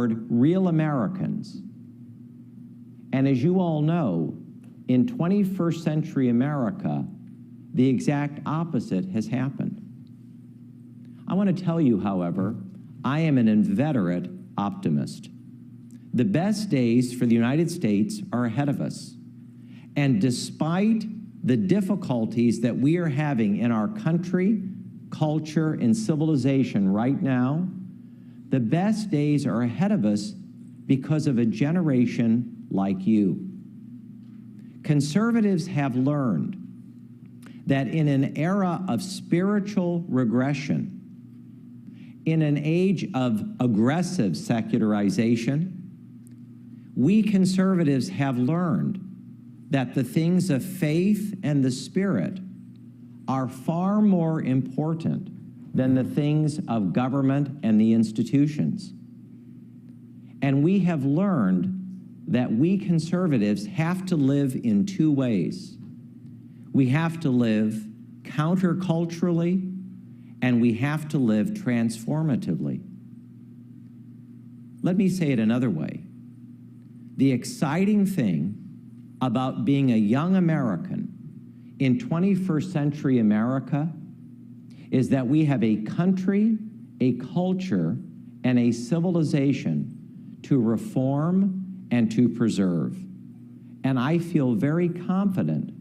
real Americans. And as you all know, in 21st century America, the exact opposite has happened. I want to tell you, however, I am an inveterate optimist. The best days for the United States are ahead of us. And despite the difficulties that we are having in our country, culture, and civilization right now, the best days are ahead of us because of a generation like you. Conservatives have learned that in an era of spiritual regression, in an age of aggressive secularization, we conservatives have learned that the things of faith and the Spirit are far more important than the things of government and the institutions. And we have learned that we conservatives have to live in two ways. We have to live counterculturally, and we have to live transformatively. Let me say it another way. The exciting thing about being a young American in 21st century America is that we have a country, a culture, and a civilization to reform and to preserve. And I feel very confident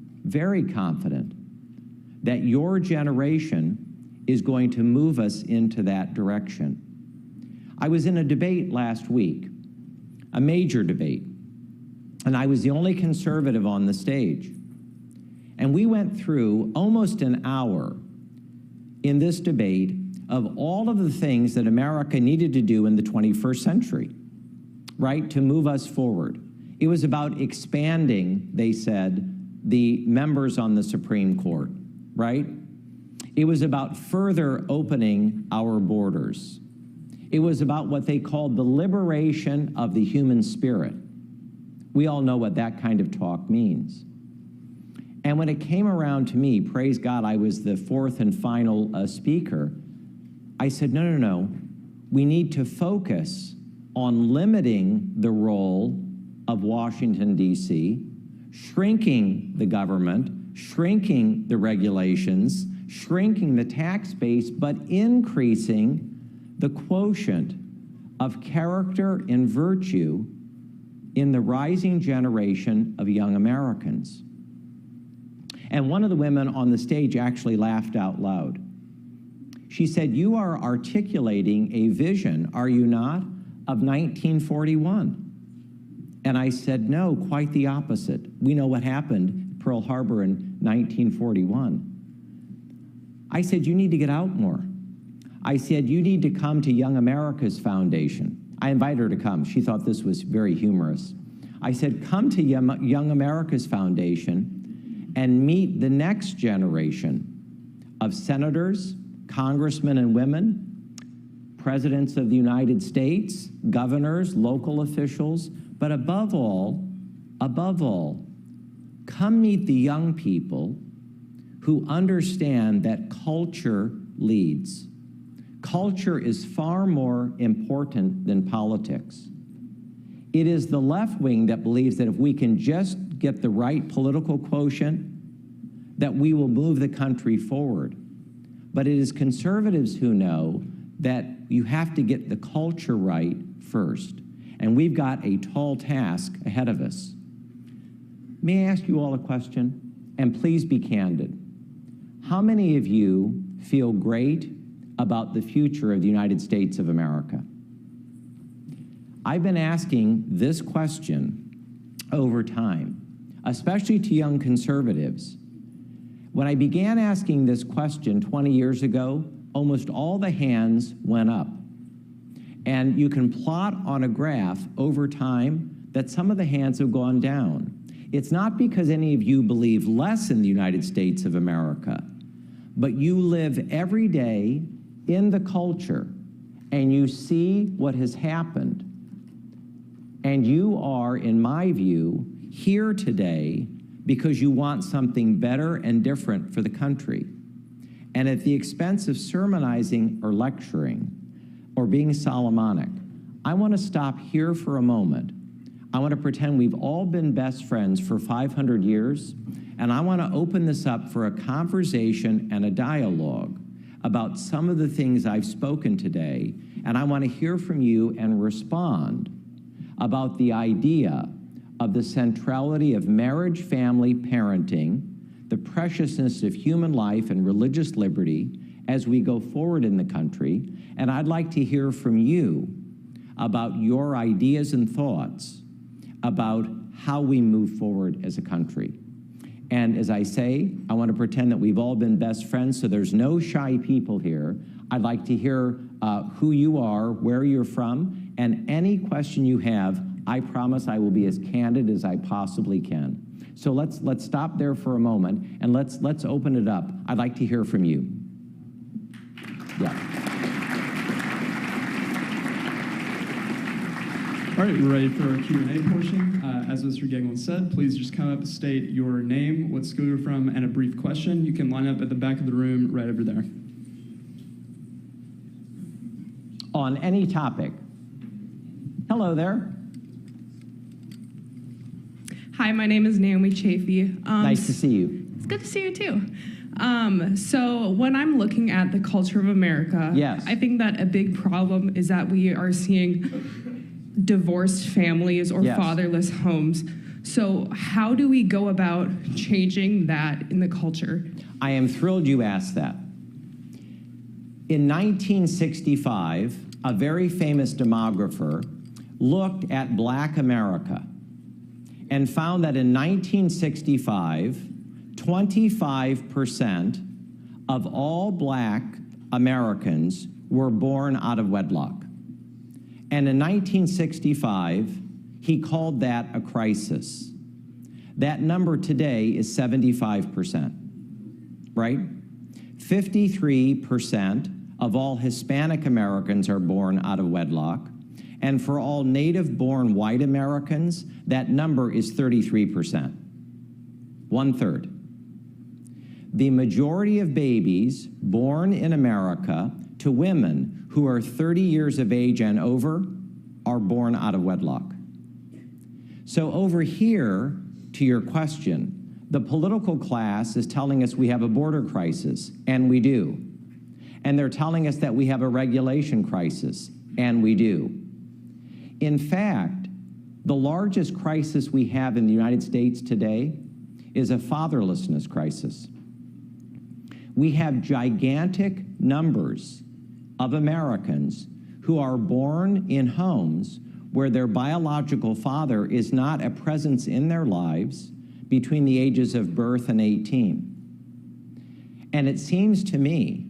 that your generation is going to move us into that direction. I was in a debate last week, a major debate, and I was the only conservative on the stage. And we went through almost an hour in this debate of all of the things that America needed to do in the 21st century, right, to move us forward. It was about expanding, they said, the members on the Supreme Court, right? It was about further opening our borders. It was about what they called the liberation of the human spirit. We all know what that kind of talk means. And when it came around to me, praise God, I was the fourth and final speaker, I said, no. We need to focus on limiting the role of Washington, D.C., shrinking the government, shrinking the regulations, shrinking the tax base, but increasing the quotient of character and virtue in the rising generation of young Americans. And one of the women on the stage actually laughed out loud. She said, "You are articulating a vision, are you not, of 1941? And I said, no, quite the opposite. We know what happened at Pearl Harbor in 1941. I said, you need to get out more. I said, you need to come to Young America's Foundation. I invited her to come. She thought this was very humorous. I said, come to Young America's Foundation and meet the next generation of senators, congressmen and women, presidents of the United States, governors, local officials, but above all, come meet the young people who understand that culture leads. Culture is far more important than politics. It is the left wing that believes that if we can just get the right political quotient, that we will move the country forward. But it is conservatives who know that you have to get the culture right first. And we've got a tall task ahead of us. May I ask you all a question? And please be candid. How many of you feel great about the future of the United States of America? I've been asking this question over time, especially to young conservatives. When I began asking this question 20 years ago, almost all the hands went up. And you can plot on a graph over time that some of the hands have gone down. It's not because any of you believe less in the United States of America, but you live every day in the culture and you see what has happened. And you are, in my view, here today because you want something better and different for the country. And at the expense of sermonizing or lecturing or being Solomonic, I want to stop here for a moment. I want to pretend we've all been best friends for 500 years, and I want to open this up for a conversation and a dialogue about some of the things I've spoken today, and I want to hear from you and respond about the idea of the centrality of marriage, family, parenting, the preciousness of human life and religious liberty as we go forward in the country. And I'd like to hear from you about your ideas and thoughts about how we move forward as a country. And as I say, I want to pretend that we've all been best friends, so there's no shy people here. I'd like to hear who you are, where you're from, and any question you have. I promise I will be as candid as I possibly can. So let's stop there for a moment, and let's open it up. I'd like to hear from you. Yeah. All right, we're ready for our Q&A portion. As Mr. Gagnon said, please just come up and state your name, what school you're from, and a brief question. You can line up at the back of the room right over there. On any topic. Hello there. Hi, my name is Naomi Chafee. Nice to see you. It's good to see you too. So when I'm looking at the culture of America, yes, I think that a big problem is that we are seeing divorced families or yes, fatherless homes. So how do we go about changing that in the culture? I am thrilled you asked that. In 1965, a very famous demographer looked at Black America and found that in 1965, 25% of all Black Americans were born out of wedlock. And in 1965, he called that a crisis. That number today is 75%, right? 53% of all Hispanic Americans are born out of wedlock. And for all native-born white Americans, that number is 33%, 1/3. The majority of babies born in America to women who are 30 years of age and over are born out of wedlock. So over here, to your question, the political class is telling us we have a border crisis, and we do. And they're telling us that we have a regulation crisis, and we do. In fact, the largest crisis we have in the United States today is a fatherlessness crisis. We have gigantic numbers of Americans who are born in homes where their biological father is not a presence in their lives between the ages of birth and 18. And it seems to me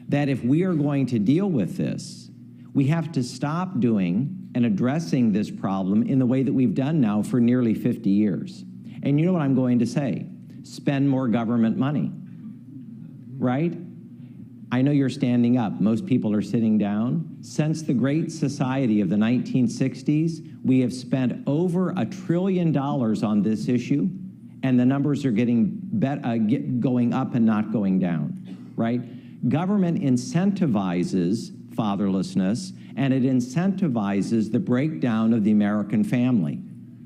that if we are going to deal with this, we have to stop doing and addressing this problem in the way that we've done now for nearly 50 years. And you know what I'm going to say? Spend more government money, right? I know you're standing up. Most people are sitting down. Since the Great Society of the 1960s, we have spent over $1 trillion on this issue, and the numbers are going up and not going down, right? Government incentivizes fatherlessness, and it incentivizes the breakdown of the American family,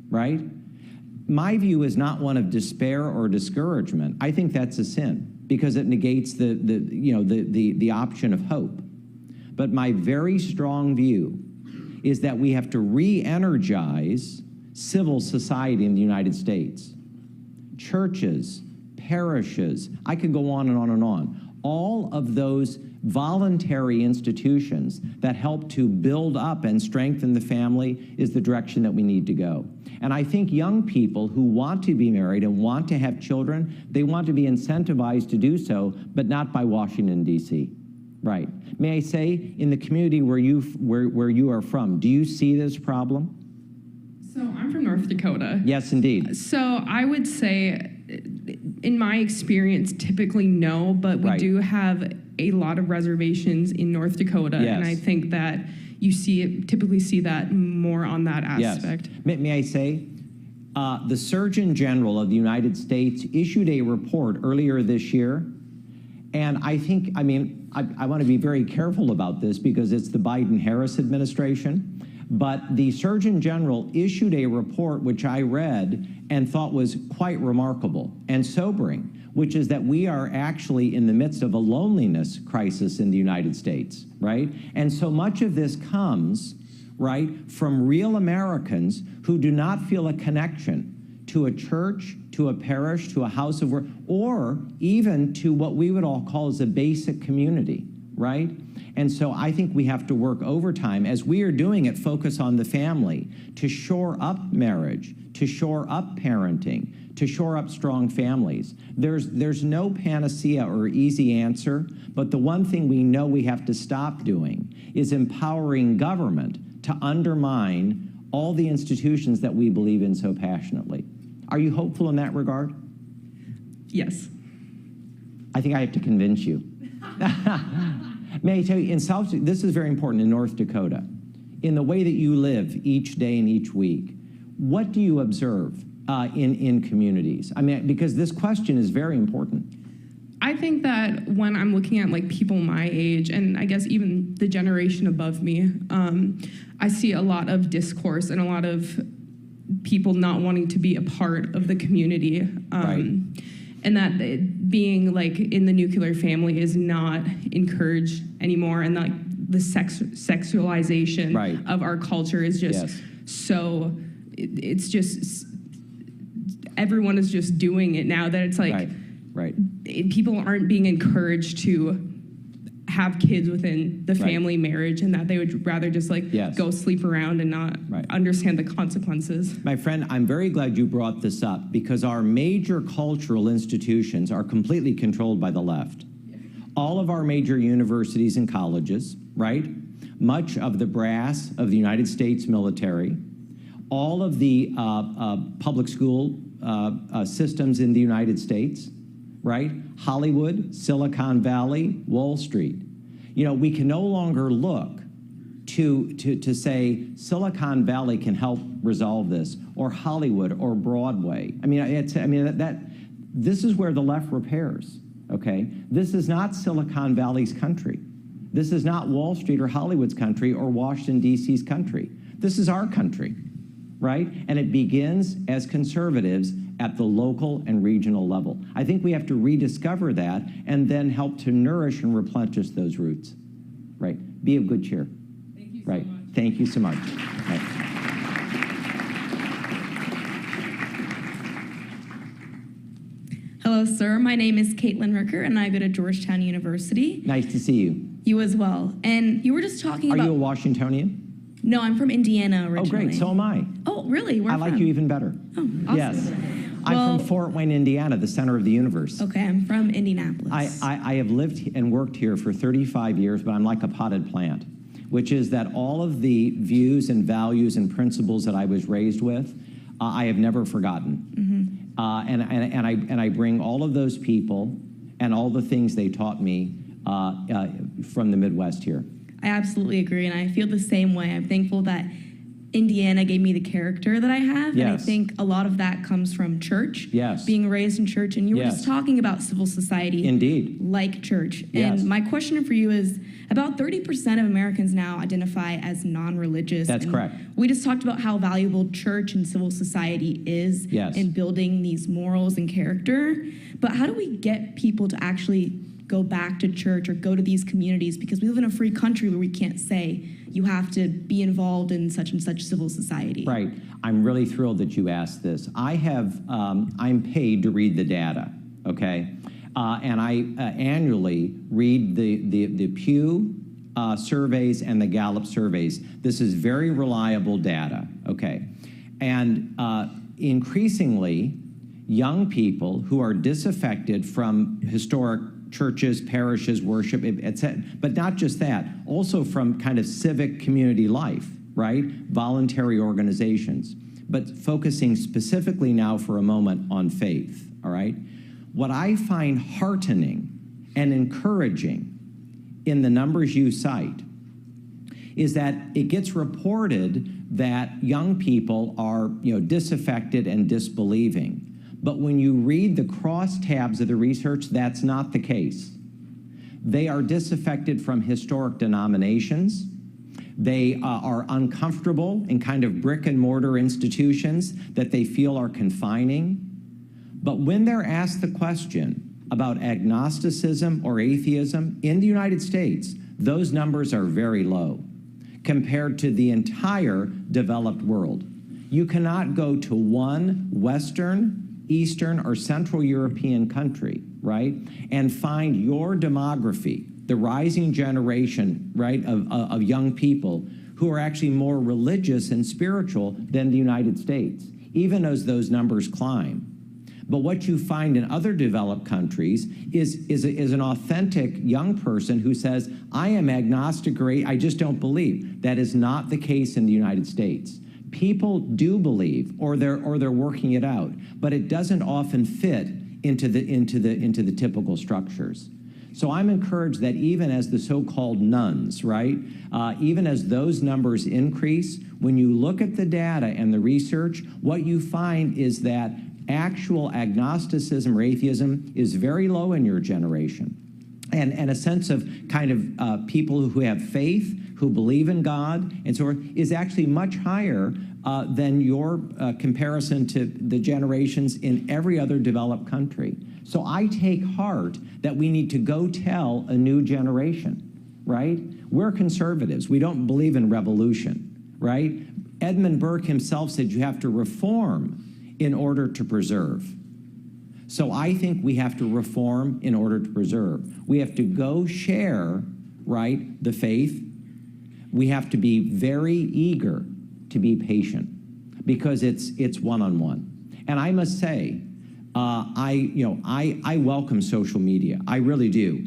right? My view is not one of despair or discouragement. I think that's a sin, because it negates the option of hope. But my very strong view is that we have to re-energize civil society in the United States. Churches, parishes, I could go on and on and on. All of those voluntary institutions that help to build up and strengthen the family is the direction that we need to go. And I think young people who want to be married and want to have children, they want to be incentivized to do so, but not by Washington, D.C. Right. May I say, in the community where you are from, do you see this problem? So I'm from North Dakota. Yes, indeed. So I would say, in my experience, typically no, but we do have a lot of reservations in North Dakota, yes, and I think that you typically see that more on that aspect. Yes. May I say, the Surgeon General of the United States issued a report earlier this year, and I want to be very careful about this because it's the Biden-Harris administration, But the Surgeon General issued a report which I read and thought was quite remarkable and sobering, which is that we are actually in the midst of a loneliness crisis in the United States, right? And so much of this comes, right, from real Americans who do not feel a connection to a church, to a parish, to a house of worship, or even to what we would all call as a basic community, right? And so I think we have to work overtime, as we are doing at Focus on the Family, to shore up marriage, to shore up parenting, to shore up strong families. There's no panacea or easy answer, but the one thing we know we have to stop doing is empowering government to undermine all the institutions that we believe in so passionately. Are you hopeful in that regard? Yes. I think I have to convince you. May I tell you, this is very important in North Dakota. In the way that you live each day and each week, what do you observe in communities? I mean, because this question is very important. I think that when I'm looking at like people my age, and I guess even the generation above me, I see a lot of discourse and a lot of people not wanting to be a part of the community. Right. And that being like in the nuclear family is not encouraged anymore, and like the sexualization right. of our culture is just yes. so, it's just, everyone is just doing it now that it's like, right. Right. People aren't being encouraged to have kids within the family marriage, and that they would rather just like yes. go sleep around and not understand the consequences. My friend, I'm very glad you brought this up, because our major cultural institutions are completely controlled by the left. All of our major universities and colleges, right? Much of the brass of the United States military, all of the public school systems in the United States, right? Hollywood, Silicon Valley, Wall Street. You know, we can no longer look to say Silicon Valley can help resolve this, or Hollywood, or Broadway. I mean, this is where the left repairs, okay? This is not Silicon Valley's country. This is not Wall Street or Hollywood's country or Washington, D.C.'s country. This is our country, right? And it begins as conservatives at the local and regional level. I think we have to rediscover that and then help to nourish and replenish those roots, right? Be of good cheer. Thank you right. so much. Thank you so much. Right. Hello, sir. My name is Caitlin Ricker, and I go to Georgetown University. Nice to see you. You as well. And you were just talking about... Are you a Washingtonian? No, I'm from Indiana originally. Oh, great. So am I. Oh, really? Where I like you even better. Oh, awesome. Yes. I'm from Fort Wayne, Indiana, the center of the universe. Okay, I'm from Indianapolis. I have lived and worked here for 35 years, but I'm like a potted plant, which is that all of the views and values and principles that I was raised with, I have never forgotten. Mm-hmm. And I bring all of those people and all the things they taught me from the Midwest here. I absolutely agree, and I feel the same way. I'm thankful that Indiana gave me the character that I have, yes. and I think a lot of that comes from church, yes. being raised in church, and you were yes. just talking about civil society. Indeed. Like church. Yes. And my question for you is, about 30% of Americans now identify as non-religious. That's correct. We just talked about how valuable church and civil society is yes. in building these morals and character, but how do we get people to actually go back to church or go to these communities? Because we live in a free country where we can't say you have to be involved in such and such civil society. Right. I'm really thrilled that you asked this. I'm paid to read the data, okay? And I annually read the Pew surveys and the Gallup surveys. This is very reliable data, okay? And increasingly, young people who are disaffected from historic churches, parishes, worship, etc. But not just that, also from kind of civic community life, right? Voluntary organizations, but focusing specifically now for a moment on faith, all right? What I find heartening and encouraging in the numbers you cite is that it gets reported that young people are, disaffected and disbelieving. But when you read the crosstabs of the research, that's not the case. They are disaffected from historic denominations. They are uncomfortable in kind of brick and mortar institutions that they feel are confining. But when they're asked the question about agnosticism or atheism in the United States, those numbers are very low compared to the entire developed world. You cannot go to one Western, Eastern, or Central European country, right, and find your demography, the rising generation, right, of young people who are actually more religious and spiritual than the United States, even as those numbers climb. But what you find in other developed countries is an authentic young person who says, I am agnostic or I just don't believe. That is not the case in the United States. People do believe, or they're working it out, but it doesn't often fit into the typical structures. So I'm encouraged that even as the so-called nuns, right, even as those numbers increase, when you look at the data and the research, what you find is that actual agnosticism or atheism is very low in your generation. And a sense of kind of people who have faith, who believe in God, and so forth, is actually much higher than your comparison to the generations in every other developed country. So I take heart that we need to go tell a new generation, right? We're conservatives. We don't believe in revolution, right? Edmund Burke himself said you have to reform in order to preserve. So I think we have to reform in order to preserve. We have to go share, right, the faith. We have to be very eager to be patient because it's one-on-one. And I must say, I welcome social media. I really do.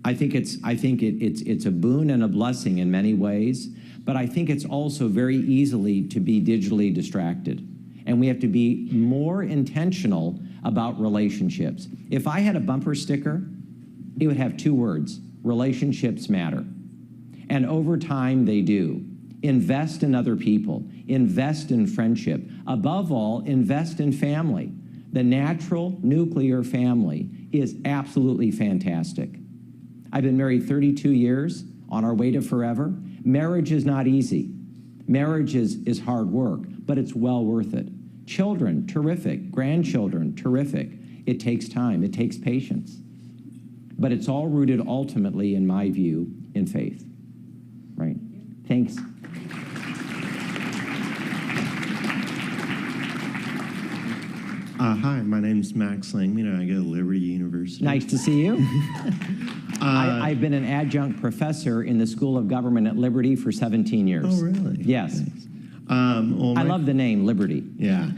I think it's a boon and a blessing in many ways, but I think it's also very easily to be digitally distracted. And we have to be more intentional about relationships. If I had a bumper sticker, it would have 2 words: relationships matter. And over time, they do. Invest in other people. Invest in friendship. Above all, invest in family. The natural nuclear family is absolutely fantastic. I've been married 32 years, on our way to forever. Marriage is not easy. Marriage is hard work, but it's well worth it. Children, terrific. Grandchildren, terrific. It takes time. It takes patience. But it's all rooted ultimately, in my view, in faith. Right? Thanks. Hi, my name's Max Langman. I go to Liberty University. Nice to see you. I've been an adjunct professor in the School of Government at Liberty for 17 years. Oh, really? Yes. Nice. Well, I love the name, Liberty. Yeah.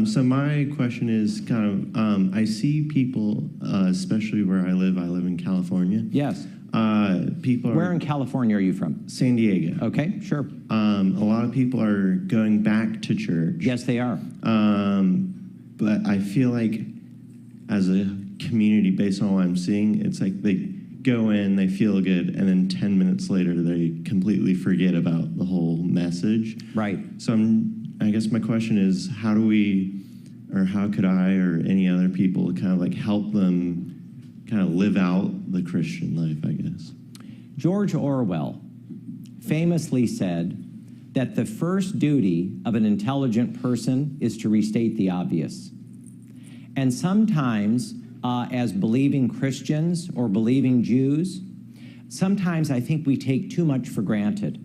So my question is kind of, I see people, especially where I live in California. Yes. People are... Where in California are you from? San Diego. Okay, sure. A lot of people are going back to church. Yes, they are. But I feel like as a community, based on what I'm seeing, it's like they go in, they feel good, and then 10 minutes later, they completely forget about the whole message. Right. So I guess my question is, how do we, or how could I or any other people kind of like help them kind of live out the Christian life, I guess? George Orwell famously said that the first duty of an intelligent person is to restate the obvious. And sometimes, as believing Christians or believing Jews, sometimes I think we take too much for granted.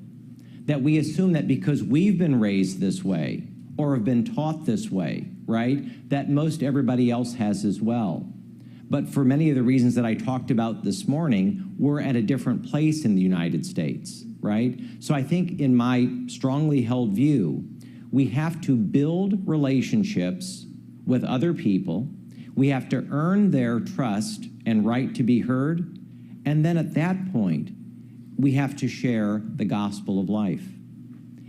That we assume that because we've been raised this way or have been taught this way, right, that most everybody else has as well. But for many of the reasons that I talked about this morning, we're at a different place in the United States, right? So I think in my strongly held view, we have to build relationships with other people. We have to earn their trust and right to be heard. And then at that point, we have to share the gospel of life.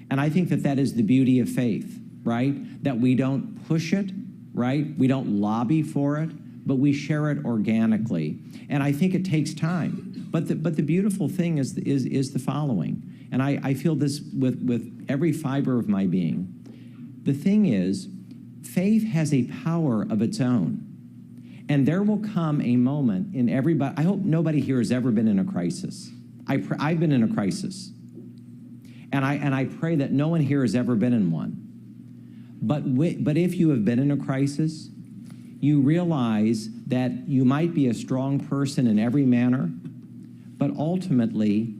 And I think that that is the beauty of faith, right? That we don't push it, right? We don't lobby for it, but we share it organically. And I think it takes time. But the beautiful thing is the following, and I feel this with every fiber of my being. The thing is, faith has a power of its own. And there will come a moment in everybody, I hope nobody here has ever been in a crisis. I've been in a crisis. And I pray that no one here has ever been in one. But if you have been in a crisis, you realize that you might be a strong person in every manner, but ultimately,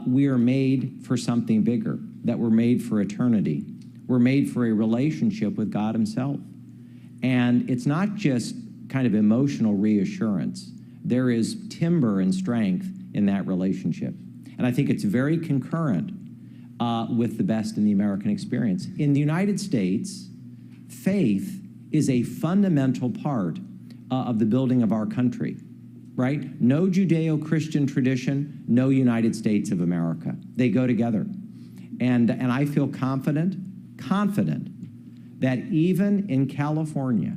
we are made for something bigger, that we're made for eternity. We're made for a relationship with God himself. And it's not just kind of emotional reassurance. There is timber and strength in that relationship. And I think it's very concurrent with the best in the American experience. In the United States, faith is a fundamental part of the building of our country, right? No Judeo-Christian tradition, no United States of America. They go together. And I feel confident that even in California,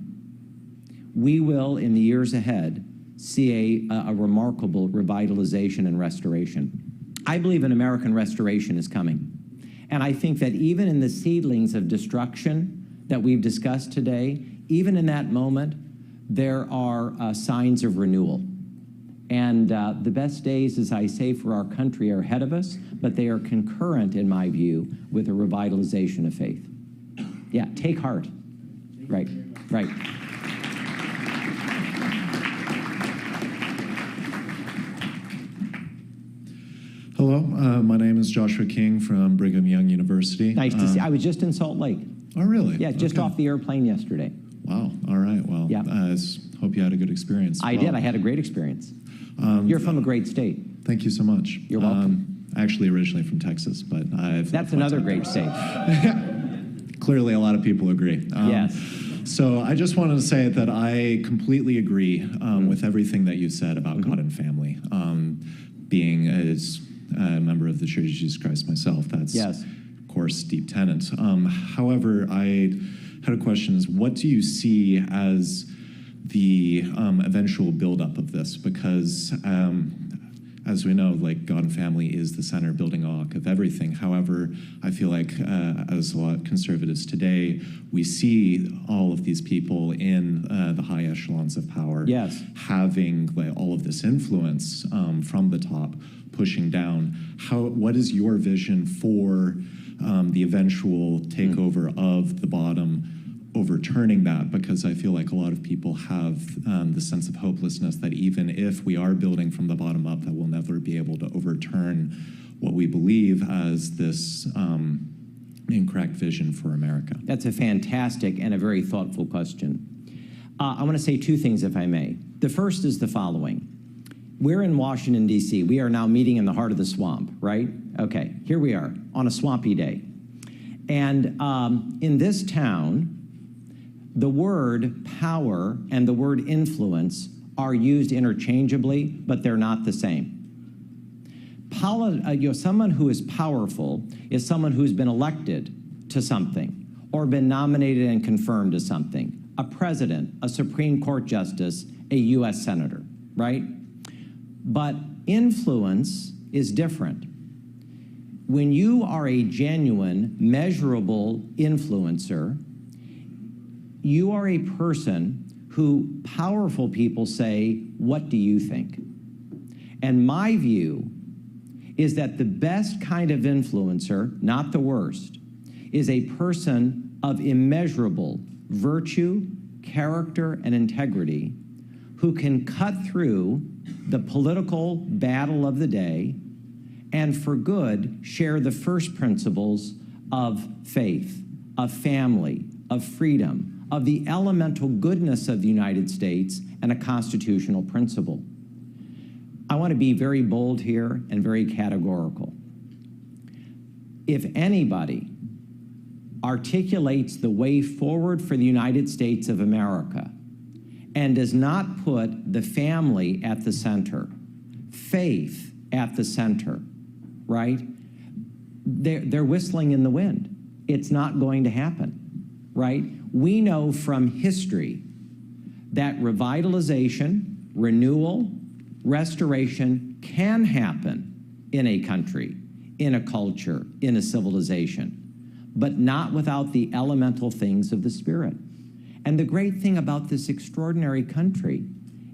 we will, in the years ahead, see a remarkable revitalization and restoration. I believe an American restoration is coming. And I think that even in the seedlings of destruction that we've discussed today, even in that moment, there are signs of renewal. And the best days, as I say, for our country are ahead of us, but they are concurrent, in my view, with a revitalization of faith. Yeah, take heart. Right, right. Hello, my name is Joshua King from Brigham Young University. Nice to see you. I was just in Salt Lake. Oh, really? Yeah, just off the airplane yesterday. Wow, all right. Well, yeah. Hope you had a good experience. I did. I had a great experience. You're from a great state. Thank you so much. You're welcome. Actually, originally from Texas, but That's another great state. Clearly, a lot of people agree. Yes. So I just wanted to say that I completely agree with everything that you said about God and family. Being as a member of the Church of Jesus Christ myself, that's, of course, deep tenet. However, I had a question: is what do you see as the eventual buildup of this? Because as we know, like, God and family is the center building block of everything. However, I feel like as a lot of conservatives today, we see all of these people in the high echelons of power having like all of this influence from the top pushing down. What is your vision for the eventual takeover of the bottom, overturning that? Because I feel like a lot of people have the sense of hopelessness that even if we are building from the bottom up, that we'll never be able to overturn what we believe as this incorrect vision for America. That's a fantastic and a very thoughtful question. I want to say two things, if I may. The first is the following. We're in Washington, D.C. We are now meeting in the heart of the swamp, right? Okay, here we are on a swampy day. And in this town, the word power and the word influence are used interchangeably, but they're not the same. Someone who is powerful is someone who's been elected to something or been nominated and confirmed to something. A president, a Supreme Court justice, a U.S. senator, right? But influence is different. When you are a genuine, measurable influencer, you are a person who powerful people say, "What do you think?" And my view is that the best kind of influencer, not the worst, is a person of immeasurable virtue, character, and integrity who can cut through the political battle of the day and for good share the first principles of faith, of family, of freedom, of the elemental goodness of the United States and a constitutional principle. I want to be very bold here and very categorical. If anybody articulates the way forward for the United States of America and does not put the family at the center, faith at the center, right? They're whistling in the wind. It's not going to happen, right? We know from history that revitalization, renewal, restoration can happen in a country, in a culture, in a civilization, but not without the elemental things of the Spirit. And the great thing about this extraordinary country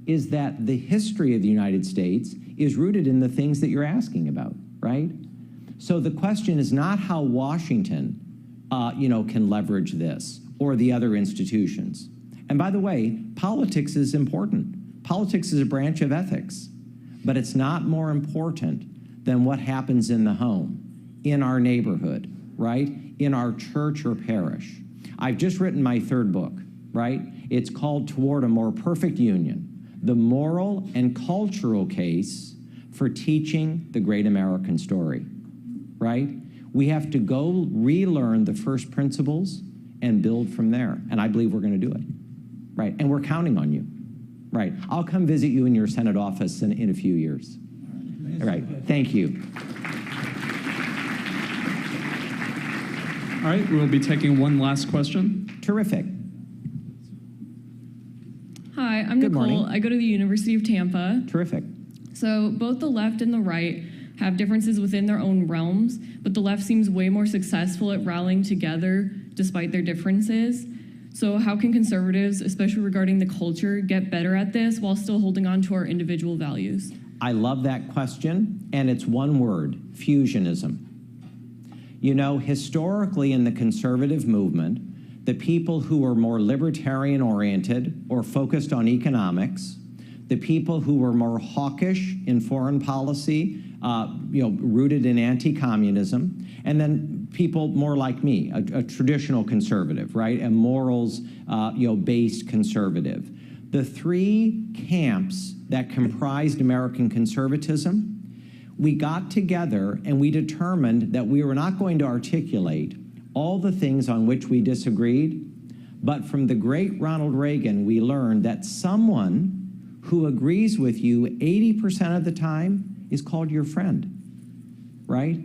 is that the history of the United States is rooted in the things that you're asking about, right? So the question is not how Washington, can leverage this or the other institutions. And by the way, politics is important. Politics is a branch of ethics, but it's not more important than what happens in the home, in our neighborhood, right? In our church or parish. I've just written my third book, right? It's called Toward a More Perfect Union, the moral and cultural case for teaching the great American story, right? We have to go relearn the first principles and build from there. And I believe we're going to do it, right? And we're counting on you, right? I'll come visit you in your Senate office in a few years. All right, thank you. All right, we'll be taking one last question. Terrific. Hi, I'm Good Nicole. morning. I go to the University of Tampa. Terrific. So both the left and the right have differences within their own realms, but the left seems way more successful at rallying together despite their differences. So how can conservatives, especially regarding the culture, get better at this while still holding on to our individual values? I love that question, and it's one word, fusionism. You know, historically in the conservative movement, the people who were more libertarian-oriented or focused on economics, the people who were more hawkish in foreign policy, rooted in anti-communism, and then people more like me, a traditional conservative, right? A morals, based conservative. The three camps that comprised American conservatism, we got together and we determined that we were not going to articulate all the things on which we disagreed, but from the great Ronald Reagan, we learned that someone who agrees with you 80% of the time is called your friend, right?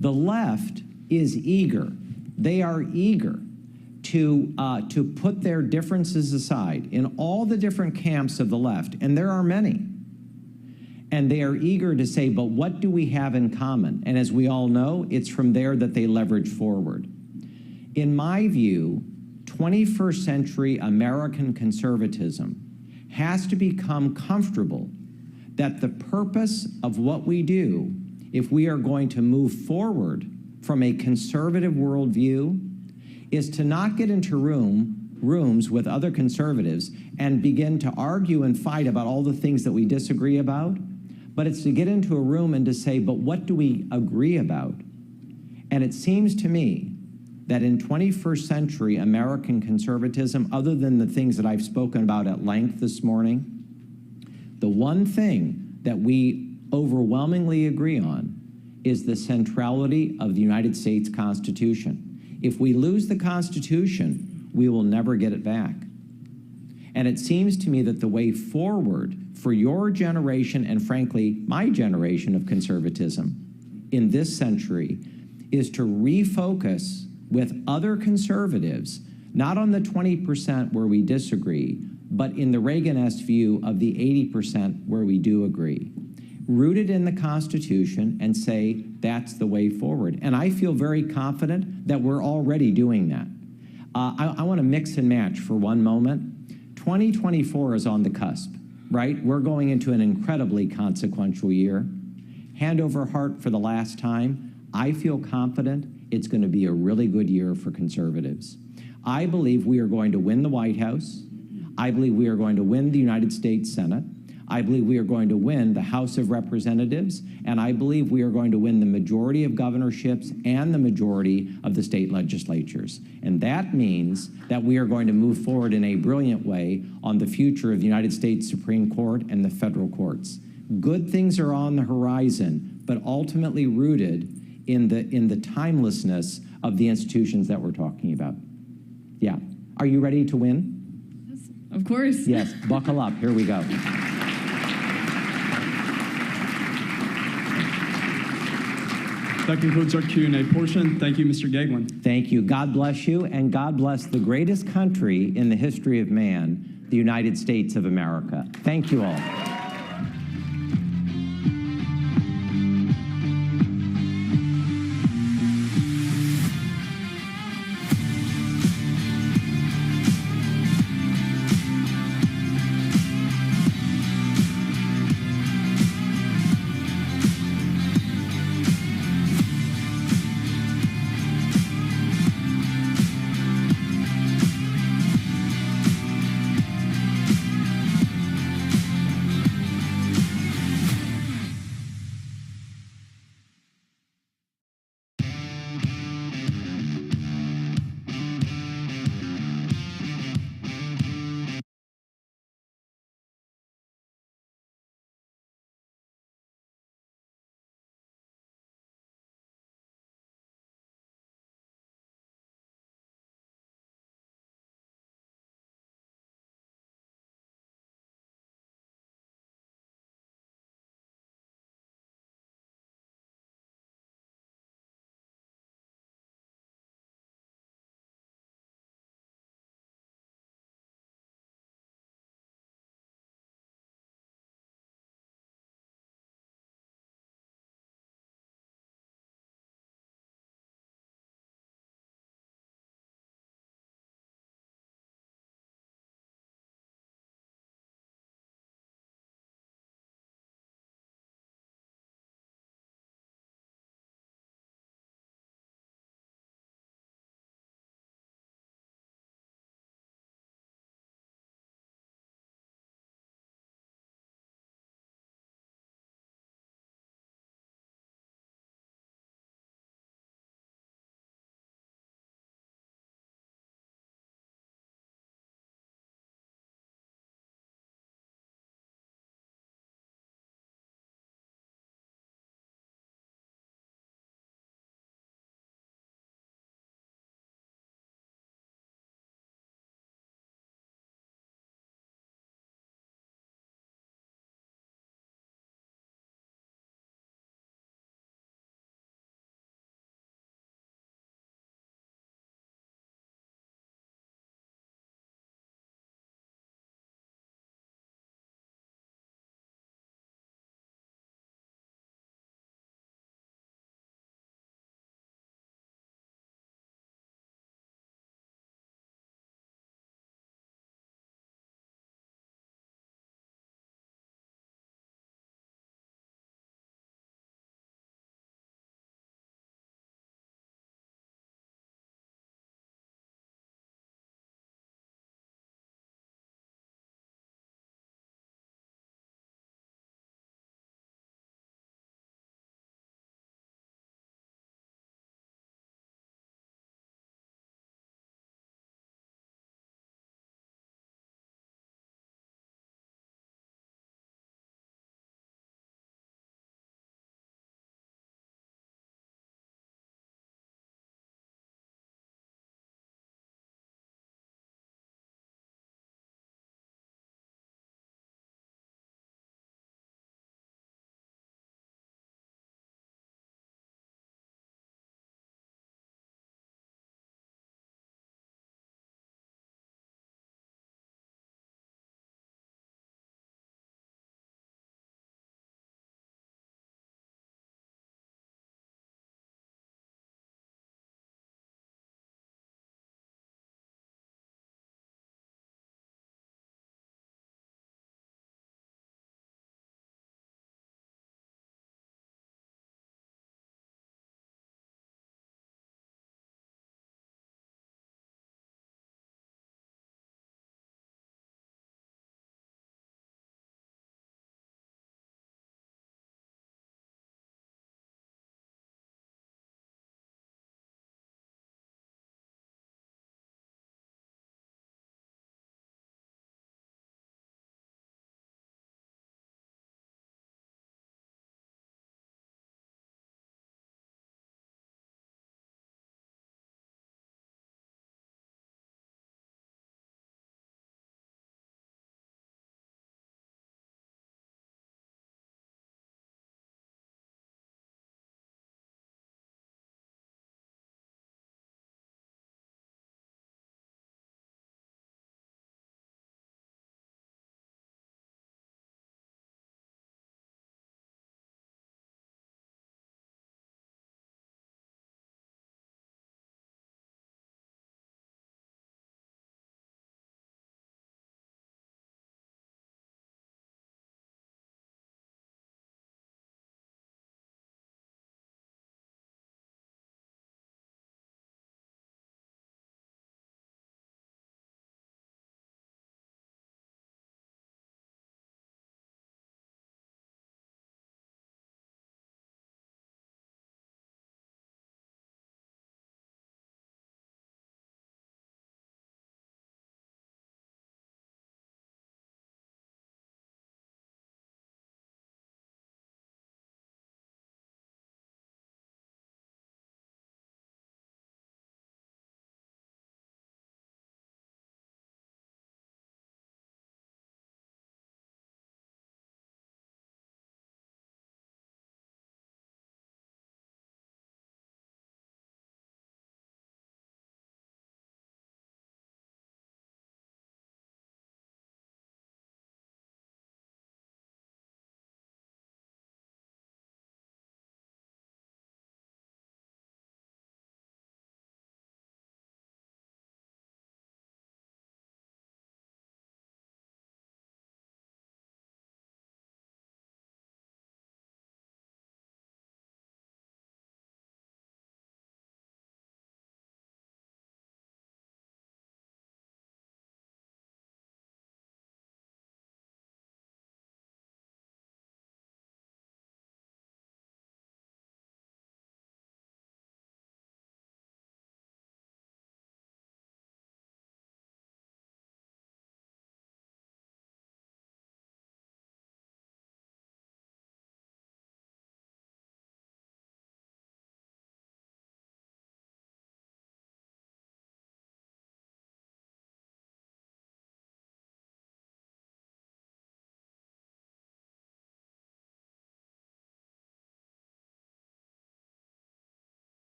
The left is eager. They are eager to put their differences aside in all the different camps of the left, and there are many. And they are eager to say, but what do we have in common? And as we all know, it's from there that they leverage forward. In my view, 21st century American conservatism has to become comfortable that the purpose of what we do, if we are going to move forward from a conservative worldview, is to not get into rooms with other conservatives and begin to argue and fight about all the things that we disagree about, but it's to get into a room and to say, but what do we agree about? And it seems to me that in 21st century American conservatism, other than the things that I've spoken about at length this morning, the one thing that we overwhelmingly agree on is the centrality of the United States Constitution. If we lose the Constitution, we will never get it back. And it seems to me that the way forward for your generation and frankly, my generation of conservatism in this century is to refocus with other conservatives, not on the 20% where we disagree, but in the Reagan-esque view of the 80% where we do agree. Rooted in the Constitution and say that's the way forward. And I feel very confident that we're already doing that. I want to mix and match for one moment. 2024 is on the cusp, right? We're going into an incredibly consequential year. Hand over heart for the last time, I feel confident it's going to be a really good year for conservatives. I believe we are going to win the White House. I believe we are going to win the United States Senate. I believe we are going to win the House of Representatives, and I believe we are going to win the majority of governorships and the majority of the state legislatures. And that means that we are going to move forward in a brilliant way on the future of the United States Supreme Court and the federal courts. Good things are on the horizon, but ultimately rooted in the timelessness of the institutions that we're talking about. Yeah. Are you ready to win? Yes, of course. Yes. Buckle up. Here we go. That concludes our Q&A portion. Thank you, Mr. Gaglin. Thank you. God bless you, and God bless the greatest country in the history of man, the United States of America. Thank you all.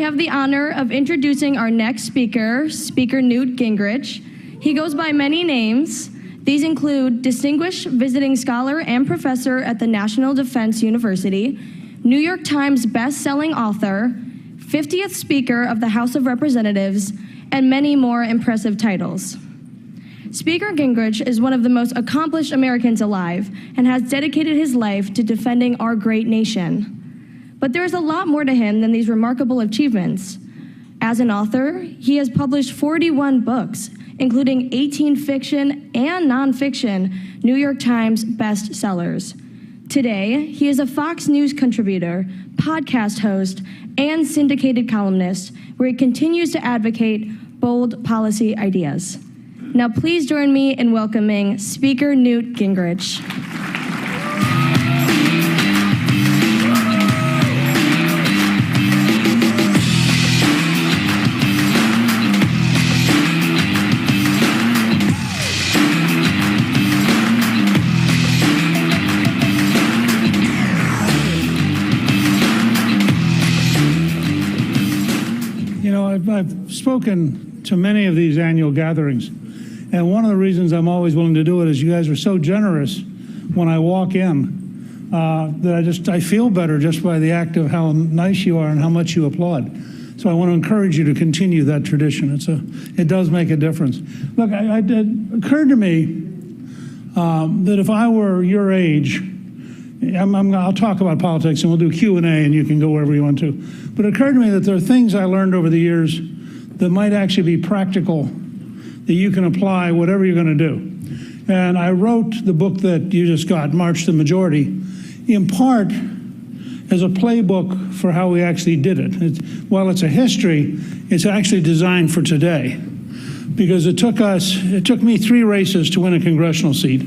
have the honor of introducing our next speaker, Speaker Newt Gingrich. He goes by many names. These include Distinguished Visiting Scholar and Professor at the National Defense University, New York Times best-selling author, 50th Speaker of the House of Representatives, and many more impressive titles. Speaker Gingrich is one of the most accomplished Americans alive and has dedicated his life to defending our great nation. But there is a lot more to him than these remarkable achievements. As an author, he has published 41 books, including 18 fiction and nonfiction New York Times bestsellers. Today, he is a Fox News contributor, podcast host, and syndicated columnist, where he continues to advocate bold policy ideas. Now please join me in welcoming Speaker Newt Gingrich. I've spoken to many of these annual gatherings, and one of the reasons I'm always willing to do it is you guys are so generous when I walk in that I feel better just by the act of how nice you are and how much you applaud. So I want to encourage you to continue that tradition. It does make a difference. Look, it occurred to me that if I were your age, I'll talk about politics and we'll do Q&A and you can go wherever you want to. But it occurred to me that there are things I learned over the years that might actually be practical, that you can apply whatever you're going to do. And I wrote the book that you just got, March to Majority, in part as a playbook for how we actually did it. While it's a history, it's actually designed for today. Because it took me 3 races to win a congressional seat.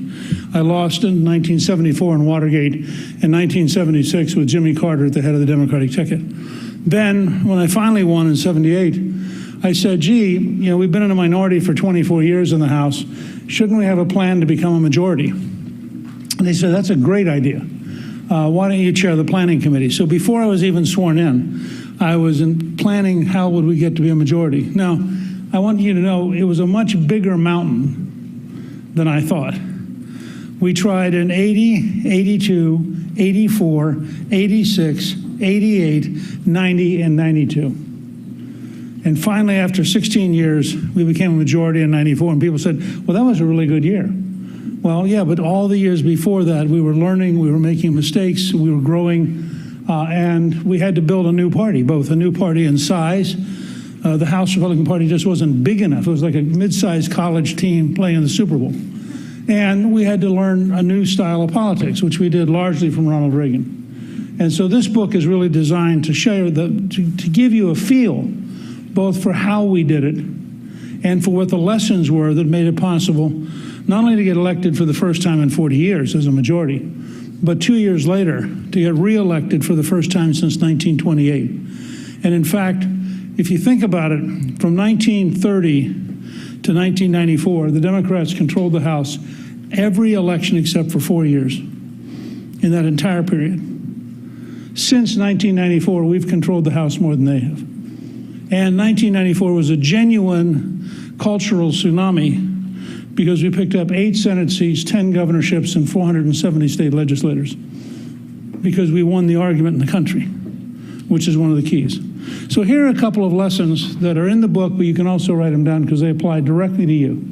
I lost in 1974 in Watergate, in 1976 with Jimmy Carter at the head of the Democratic ticket. Then, when I finally won in 78, I said, gee, we've been in a minority for 24 years in the House. Shouldn't we have a plan to become a majority? And they said, that's a great idea. Why don't you chair the planning committee? So before I was even sworn in, I was planning how would we get to be a majority. Now, I want you to know it was a much bigger mountain than I thought. We tried in 80, 82, 84, 86, 88, 90, and 92. And finally, after 16 years, we became a majority in 94, and people said, well, that was a really good year. Well, yeah, but all the years before that, we were learning, we were making mistakes, we were growing, and we had to build a new party, both a new party in size. The House Republican Party just wasn't big enough. It was like a mid-sized college team playing in the Super Bowl. And we had to learn a new style of politics, which we did largely from Ronald Reagan. And so this book is really designed to share to give you a feel, both for how we did it and for what the lessons were that made it possible not only to get elected for the first time in 40 years as a majority, but 2 years later to get reelected for the first time since 1928. And in fact, if you think about it, from 1930 to 1994, the Democrats controlled the House every election except for 4 years in that entire period. Since 1994, we've controlled the House more than they have. And 1994 was a genuine cultural tsunami because we picked up 8 Senate seats, 10 governorships, and 470 state legislators because we won the argument in the country, which is one of the keys. So here are a couple of lessons that are in the book, but you can also write them down because they apply directly to you.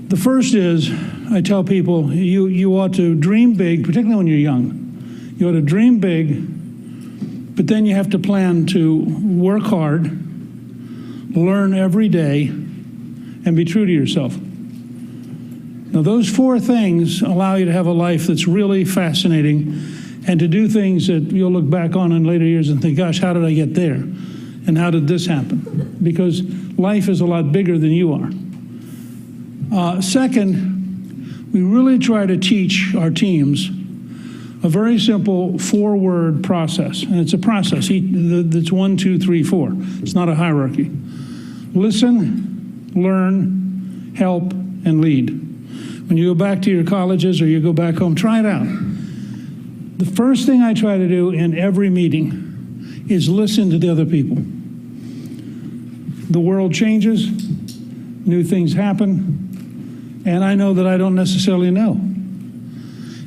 The first is, I tell people, you ought to dream big, particularly when you're young. You ought to dream big, but then you have to plan to work hard, learn every day, and be true to yourself. Now, those 4 things allow you to have a life that's really fascinating and to do things that you'll look back on in later years and think, gosh, how did I get there? And how did this happen? Because life is a lot bigger than you are. Second, we really try to teach our teams a very simple 4-word process. And it's a process. It's 1, 2, 3, 4. It's not a hierarchy. Listen, learn, help, and lead. When you go back to your colleges or you go back home, try it out. The first thing I try to do in every meeting is listen to the other people. The world changes, new things happen, and I know that I don't necessarily know.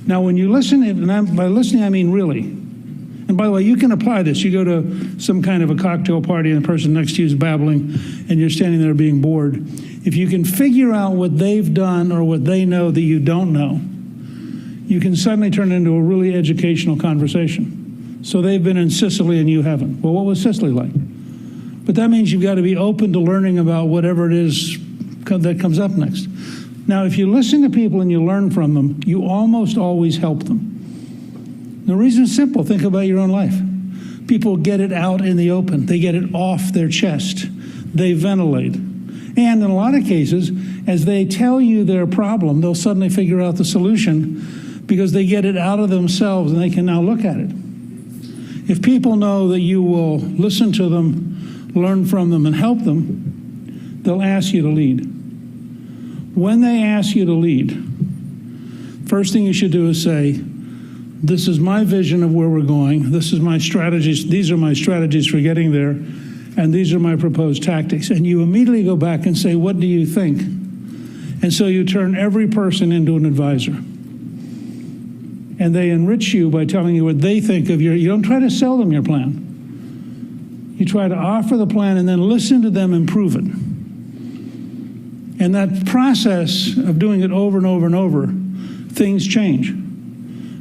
Now, when you listen, and by listening I mean really, and by the way, you can apply this. You go to some kind of a cocktail party and the person next to you is babbling and you're standing there being bored. If you can figure out what they've done or what they know that you don't know, you can suddenly turn it into a really educational conversation. So they've been in Sicily and you haven't. Well, what was Sicily like? But that means you've got to be open to learning about whatever it is that comes up next. Now, if you listen to people and you learn from them, you almost always help them. The reason is simple. Think about your own life. People get it out in the open. They get it off their chest. They ventilate. And in a lot of cases, as they tell you their problem, they'll suddenly figure out the solution because they get it out of themselves and they can now look at it. If people know that you will listen to them, learn from them, and help them, they'll ask you to lead. When they ask you to lead, first thing you should do is say, this is my vision of where we're going. This is my strategies. These are my strategies for getting there. And these are my proposed tactics. And you immediately go back and say, what do you think? And so you turn every person into an advisor. And they enrich you by telling you what they think of you don't try to sell them your plan. You try to offer the plan and then listen to them and prove it. And that process of doing it over and over and over, things change.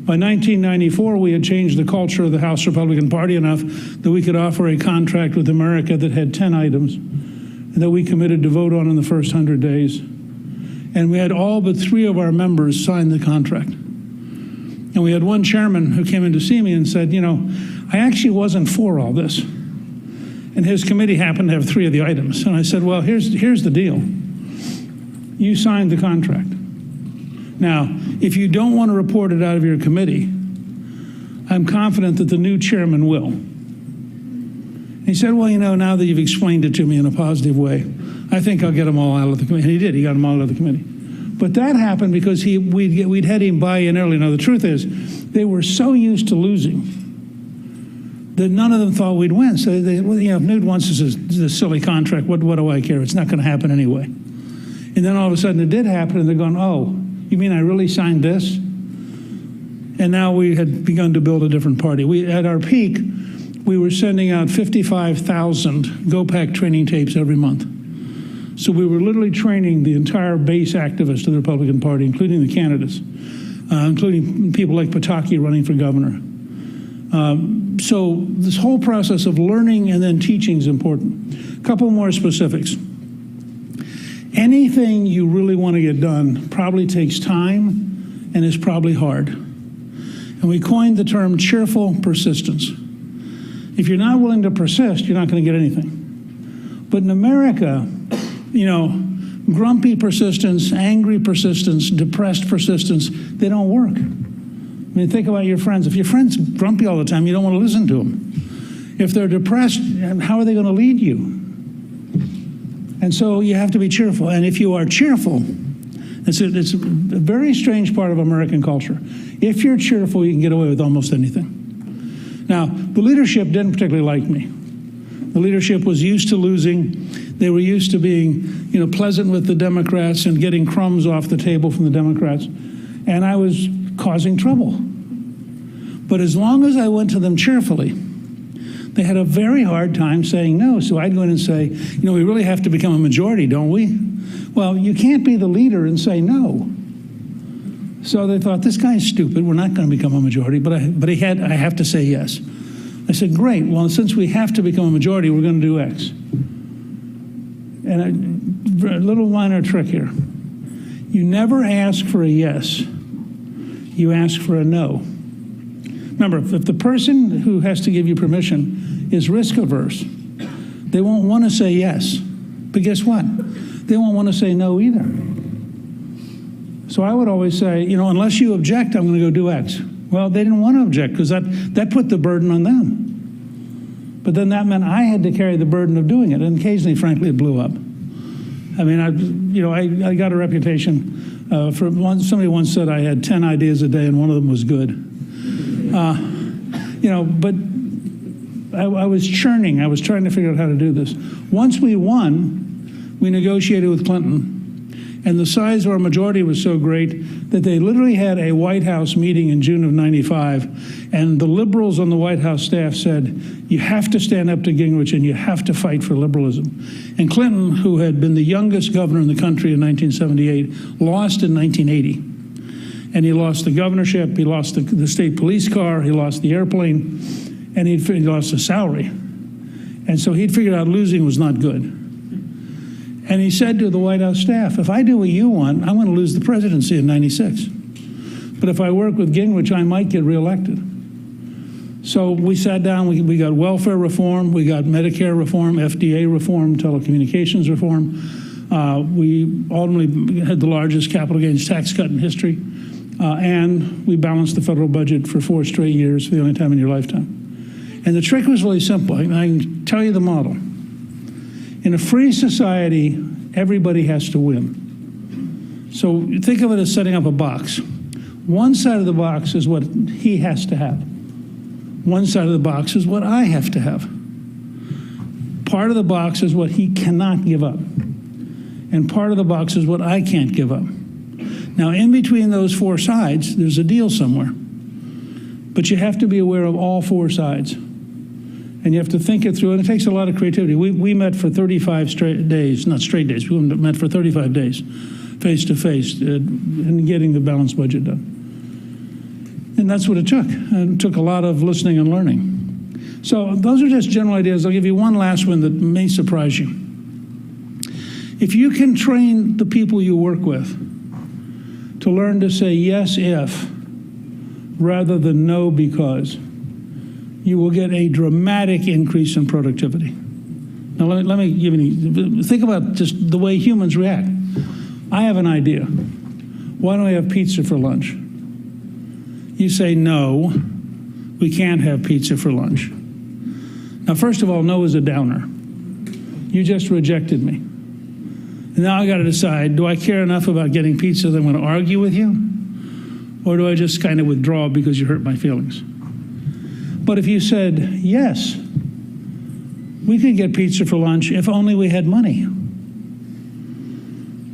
By 1994, we had changed the culture of the House Republican Party enough that we could offer a contract with America that had 10 items and that we committed to vote on in the first 100 days. And we had all but 3 of our members sign the contract. And we had one chairman who came in to see me and said, I actually wasn't for all this. And his committee happened to have 3 of the items. And I said, well, here's the deal. You signed the contract. Now, if you don't want to report it out of your committee, I'm confident that the new chairman will. And he said, well, now that you've explained it to me in a positive way, I think I'll get them all out of the committee. And he did. He got them all out of the committee. But that happened because we'd had him buy in early. Now, the truth is, they were so used to losing that none of them thought we'd win. So, if Newt wants this silly contract, what do I care? It's not going to happen anyway. And then all of a sudden it did happen, and they're going, oh, you mean I really signed this? And now we had begun to build a different party. At our peak, we were sending out 55,000 GoPack training tapes every month. So we were literally training the entire base activists of the Republican Party, including the candidates, including people like Pataki running for governor. So this whole process of learning and then teaching is important. A couple more specifics. Anything you really want to get done probably takes time and is probably hard. And we coined the term cheerful persistence. If you're not willing to persist, you're not going to get anything. But in America, grumpy persistence, angry persistence, depressed persistence, they don't work. I mean, think about your friends. If your friend's grumpy all the time, you don't want to listen to them. If they're depressed, how are they going to lead you? And so you have to be cheerful. And if you are cheerful, it's a very strange part of American culture. If you're cheerful, you can get away with almost anything. Now, the leadership didn't particularly like me. The leadership was used to losing. They were used to being, pleasant with the Democrats and getting crumbs off the table from the Democrats. And I was causing trouble. But as long as I went to them cheerfully, they had a very hard time saying no. So I'd go in and say, we really have to become a majority, don't we? Well, you can't be the leader and say no. So they thought, this guy's stupid. We're not going to become a majority. But I have to say yes. I said, great. Well, since we have to become a majority, we're going to do X. And a little minor trick here. You never ask for a yes. You ask for a no. Remember, if the person who has to give you permission is risk averse, they won't want to say yes. But guess what? They won't want to say no either. So I would always say, unless you object, I'm going to go do X. Well, they didn't want to object because that put the burden on them. But then that meant I had to carry the burden of doing it. And occasionally, frankly, it blew up. I mean, I got a reputation somebody once said I had 10 ideas a day and one of them was good. But I was churning. I was trying to figure out how to do this. Once we won, we negotiated with Clinton. And the size of our majority was so great that they literally had a White House meeting in June of '95, and the liberals on the White House staff said, you have to stand up to Gingrich and you have to fight for liberalism. And Clinton, who had been the youngest governor in the country in 1978, lost in 1980. And he lost the governorship, he lost the state police car, he lost the airplane, and he lost the salary. And so he'd figured out losing was not good. And he said to the White House staff, if I do what you want, I'm going to lose the presidency in '96. But if I work with Gingrich, I might get reelected. So we sat down, we got welfare reform, we got Medicare reform, FDA reform, telecommunications reform. We ultimately had the largest capital gains tax cut in history. And we balanced the federal budget for 4 straight years, for the only time in your lifetime. And the trick was really simple. I can tell you the model. In a free society, everybody has to win. So think of it as setting up a box. One side of the box is what he has to have. One side of the box is what I have to have. Part of the box is what he cannot give up. And part of the box is what I can't give up. Now, in between those 4 sides, there's a deal somewhere. But you have to be aware of all 4 sides. And you have to think it through, and it takes a lot of creativity. We met for 35 straight days, not straight days, we met for 35 days, face to face, in getting the balanced budget done. And that's what it took. And it took a lot of listening and learning. So those are just general ideas. I'll give you one last one that may surprise you. If you can train the people you work with to learn to say yes if rather than no because, you will get a dramatic increase in productivity. Now, let me give you, think about just the way humans react. I have an idea. Why don't we have pizza for lunch? You say, no, we can't have pizza for lunch. Now, first of all, no is a downer. You just rejected me. And now I got to decide, do I care enough about getting pizza that I'm going to argue with you? Or do I just kind of withdraw because you hurt my feelings? But if you said, yes, we could get pizza for lunch if only we had money.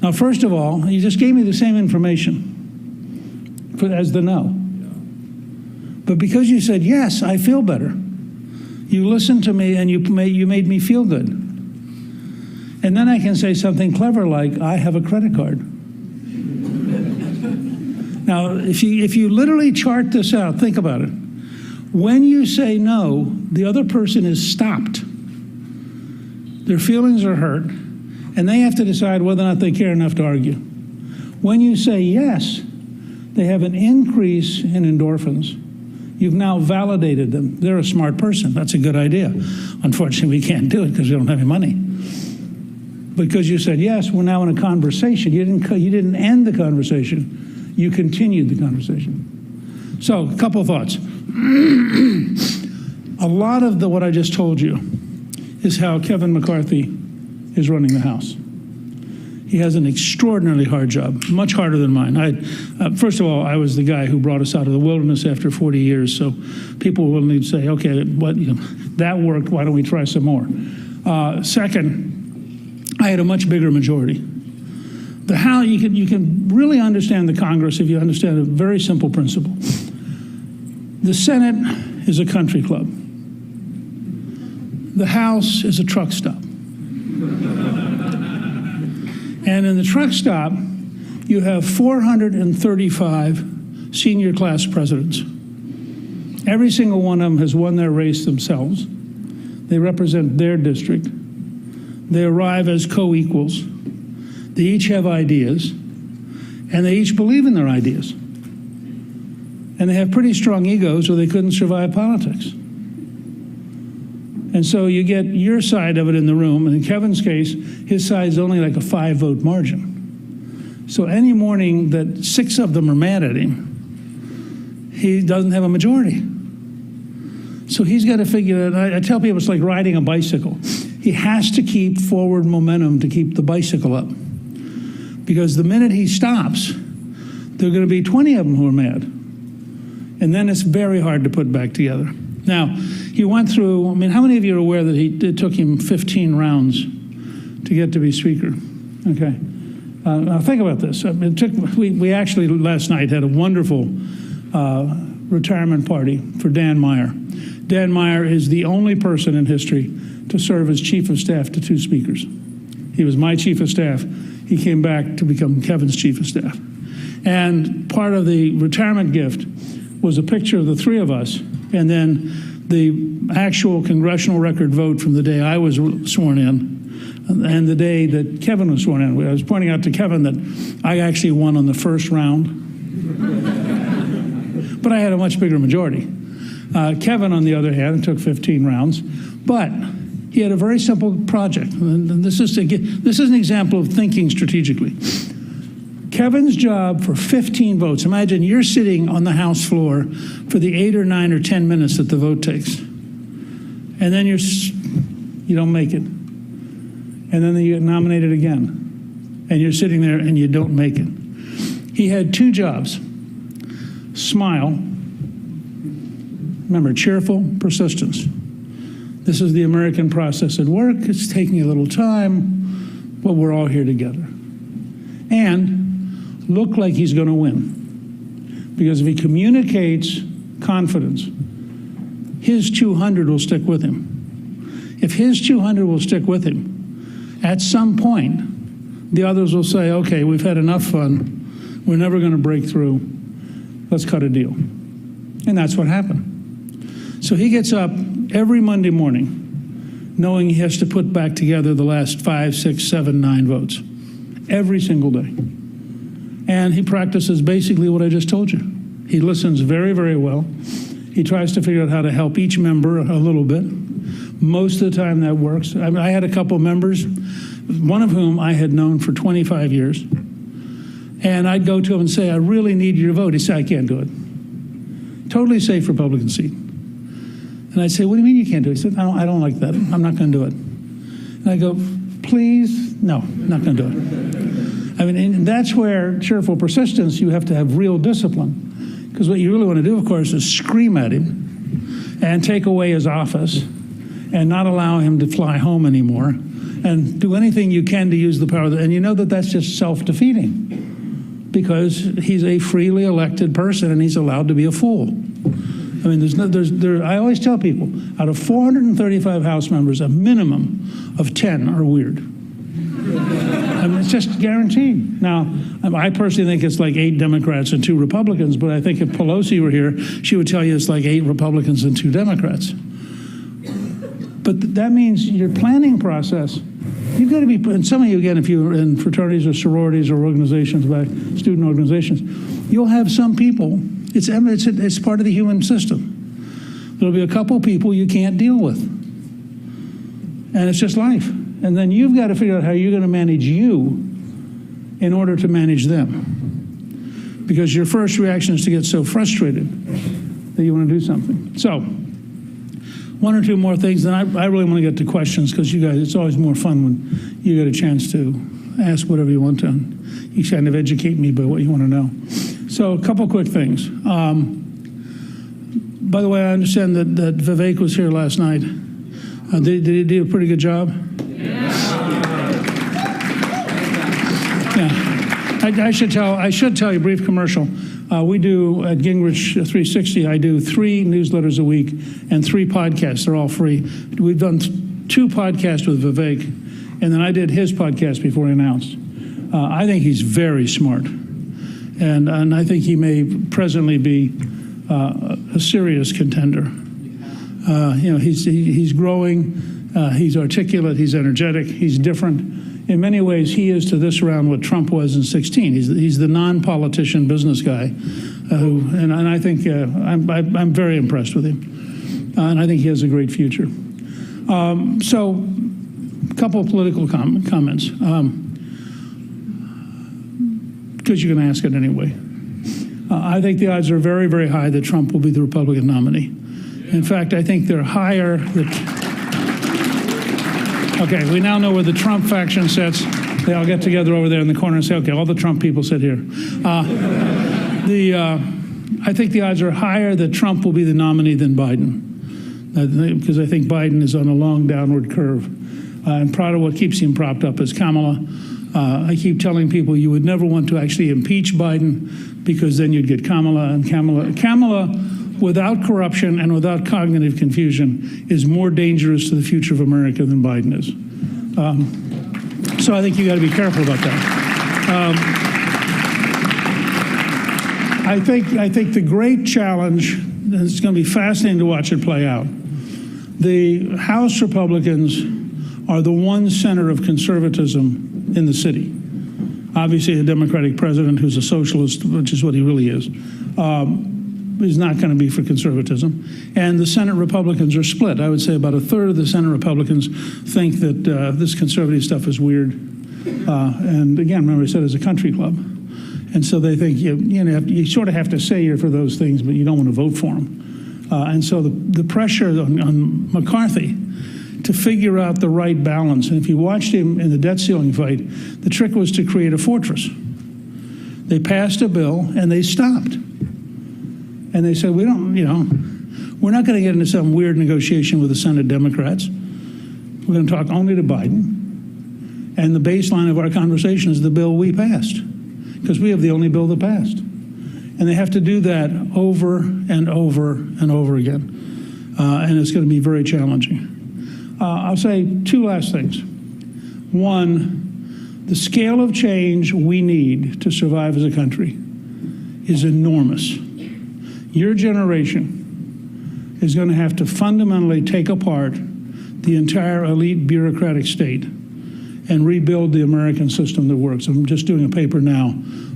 Now, first of all, you just gave me the same information as the no. But because you said, yes, I feel better. You listened to me and you made me feel good. And then I can say something clever like, I have a credit card. Now, if you literally chart this out, think about it. When you say no, the other person is stopped. Their feelings are hurt, and they have to decide whether or not they care enough to argue. When you say yes, they have an increase in endorphins. You've now validated them. They're a smart person. That's a good idea. Unfortunately, we can't do it because we don't have any money. Because you said yes, we're now in a conversation. You didn't end the conversation. You continued the conversation. So, a couple of thoughts. A lot of what I just told you is how Kevin McCarthy is running the House. He has an extraordinarily hard job, much harder than mine. First of all, I was the guy who brought us out of the wilderness after 40 years, so people will need to say, okay, that worked, why don't we try some more? Second, I had a much bigger majority. You can really understand the Congress if you understand a very simple principle. The Senate is a country club. The House is a truck stop. And in the truck stop, you have 435 senior class presidents. Every single one of them has won their race themselves. They represent their district. They arrive as co-equals. They each have ideas, and they each believe in their ideas. And they have pretty strong egos or they couldn't survive politics. And so you get your side of it in the room, and in Kevin's case, his side is only like a 5-vote margin. So any morning that 6 of them are mad at him, he doesn't have a majority. So he's got to figure it out. I tell people it's like riding a bicycle. He has to keep forward momentum to keep the bicycle up. Because the minute he stops, there are going to be 20 of them who are mad. And then it's very hard to put back together. Now, he went through, I mean, how many of you are aware that it took him 15 rounds to get to be Speaker? Okay. Now think about this. We actually last night had a wonderful retirement party for Dan Meyer. Dan Meyer is the only person in history to serve as chief of staff to two speakers. He was my chief of staff. He came back to become Kevin's chief of staff. And part of the retirement gift was a picture of the three of us, and then the actual congressional record vote from the day I was sworn in and the day that Kevin was sworn in. I was pointing out to Kevin that I actually won on the first round, but I had a much bigger majority. Kevin, on the other hand, took 15 rounds, but he had a very simple project. And this is an example of thinking strategically. Kevin's job for 15 votes, imagine you're sitting on the House floor for the 8 or 9 or 10 minutes that the vote takes. And then you don't make it. And then you get nominated again. And you're sitting there and you don't make it. He had two jobs. Smile. Remember, cheerful persistence. This is the American process at work. It's taking a little time, but we're all here together. And look like he's going to win. Because if he communicates confidence, his 200 will stick with him. If his 200 will stick with him, at some point, the others will say, okay, we've had enough fun. We're never going to break through. Let's cut a deal. And that's what happened. So he gets up every Monday morning knowing he has to put back together the last 5, 6, 7, 9 votes. Every single day. And he practices basically what I just told you. He listens very, very well. He tries to figure out how to help each member a little bit. Most of the time that works. I had a couple members, one of whom I had known for 25 years. And I'd go to him and say, I really need your vote. He'd say, I can't do it. Totally safe Republican seat. And I'd say, what do you mean you can't do it? He said, I don't like that. I'm not going to do it. And I go, please? No, I'm not going to do it. I mean, and that's where cheerful persistence, you have to have real discipline. Because what you really want to do, of course, is scream at him and take away his office and not allow him to fly home anymore and do anything you can to use the power. And you know that that's just self-defeating because he's a freely elected person and he's allowed to be a fool. I mean, I always tell people, out of 435 House members, a minimum of 10 are weird. I mean, it's just guaranteed. Now, I personally think it's like 8 Democrats and 2 Republicans, but I think if Pelosi were here, she would tell you it's like 8 Republicans and 2 Democrats. But that means your planning process, you've got to be, and some of you, again, if you're in fraternities or sororities or organizations, student organizations, you'll have some people, it's part of the human system. There'll be a couple people you can't deal with. And it's just life. And then you've got to figure out how you're going to manage you in order to manage them. Because your first reaction is to get so frustrated that you want to do something. So, 1 or 2 more things, then I really want to get to questions because you guys, it's always more fun when you get a chance to ask whatever you want to. You kind of educate me by what you want to know. So a couple quick things. By the way, I understand that Vivek was here last night. Did he do a pretty good job? Yeah. I should tell you, brief commercial. We do at Gingrich 360, I do 3 newsletters a week and 3 podcasts. They're all free. We've done 2 podcasts with Vivek, and then I did his podcast before he announced. I think he's very smart, and I think he may presently be a serious contender. He's growing. He's articulate. He's energetic. He's different. In many ways, he is to this round what Trump was in 2016. He's the non-politician business guy, and I think I'm very impressed with him, and I think he has a great future. So, a couple of political comments, because you're going to ask it anyway. I think the odds are very, very high that Trump will be the Republican nominee. In fact, I think they're higher. Okay, we now know where the Trump faction sits. They all get together over there in the corner and say, okay, all the Trump people sit here. I think the odds are higher that Trump will be the nominee than Biden. because I think Biden is on a long downward curve. And part of what keeps him propped up is Kamala. I keep telling people you would never want to actually impeach Biden because then you'd get Kamala. And Kamala, without corruption and without cognitive confusion, is more dangerous to the future of America than Biden is. So I think you got to be careful about that. I think the great challenge, and it's going to be fascinating to watch it play out. The House Republicans are the one center of conservatism in the city. Obviously, a Democratic president who's a socialist, which is what he really is not going to be for conservatism. And the Senate Republicans are split. I would say about a third of the Senate Republicans think that this conservative stuff is weird. And again, remember I said it's a country club. And so they think you sort of have to say you're for those things, but you don't want to vote for them. And so the pressure on McCarthy to figure out the right balance. And if you watched him in the debt ceiling fight, the trick was to create a fortress. They passed a bill and they stopped. And they said, we're not going to get into some weird negotiation with the Senate Democrats. We're going to talk only to Biden. And the baseline of our conversation is the bill we passed, because we have the only bill that passed. And they have to do that over and over and over again. And it's going to be very challenging. I'll say two last things. One, the scale of change we need to survive as a country is enormous. Your generation is going to have to fundamentally take apart the entire elite bureaucratic state and rebuild the American system that works. I'm just doing a paper now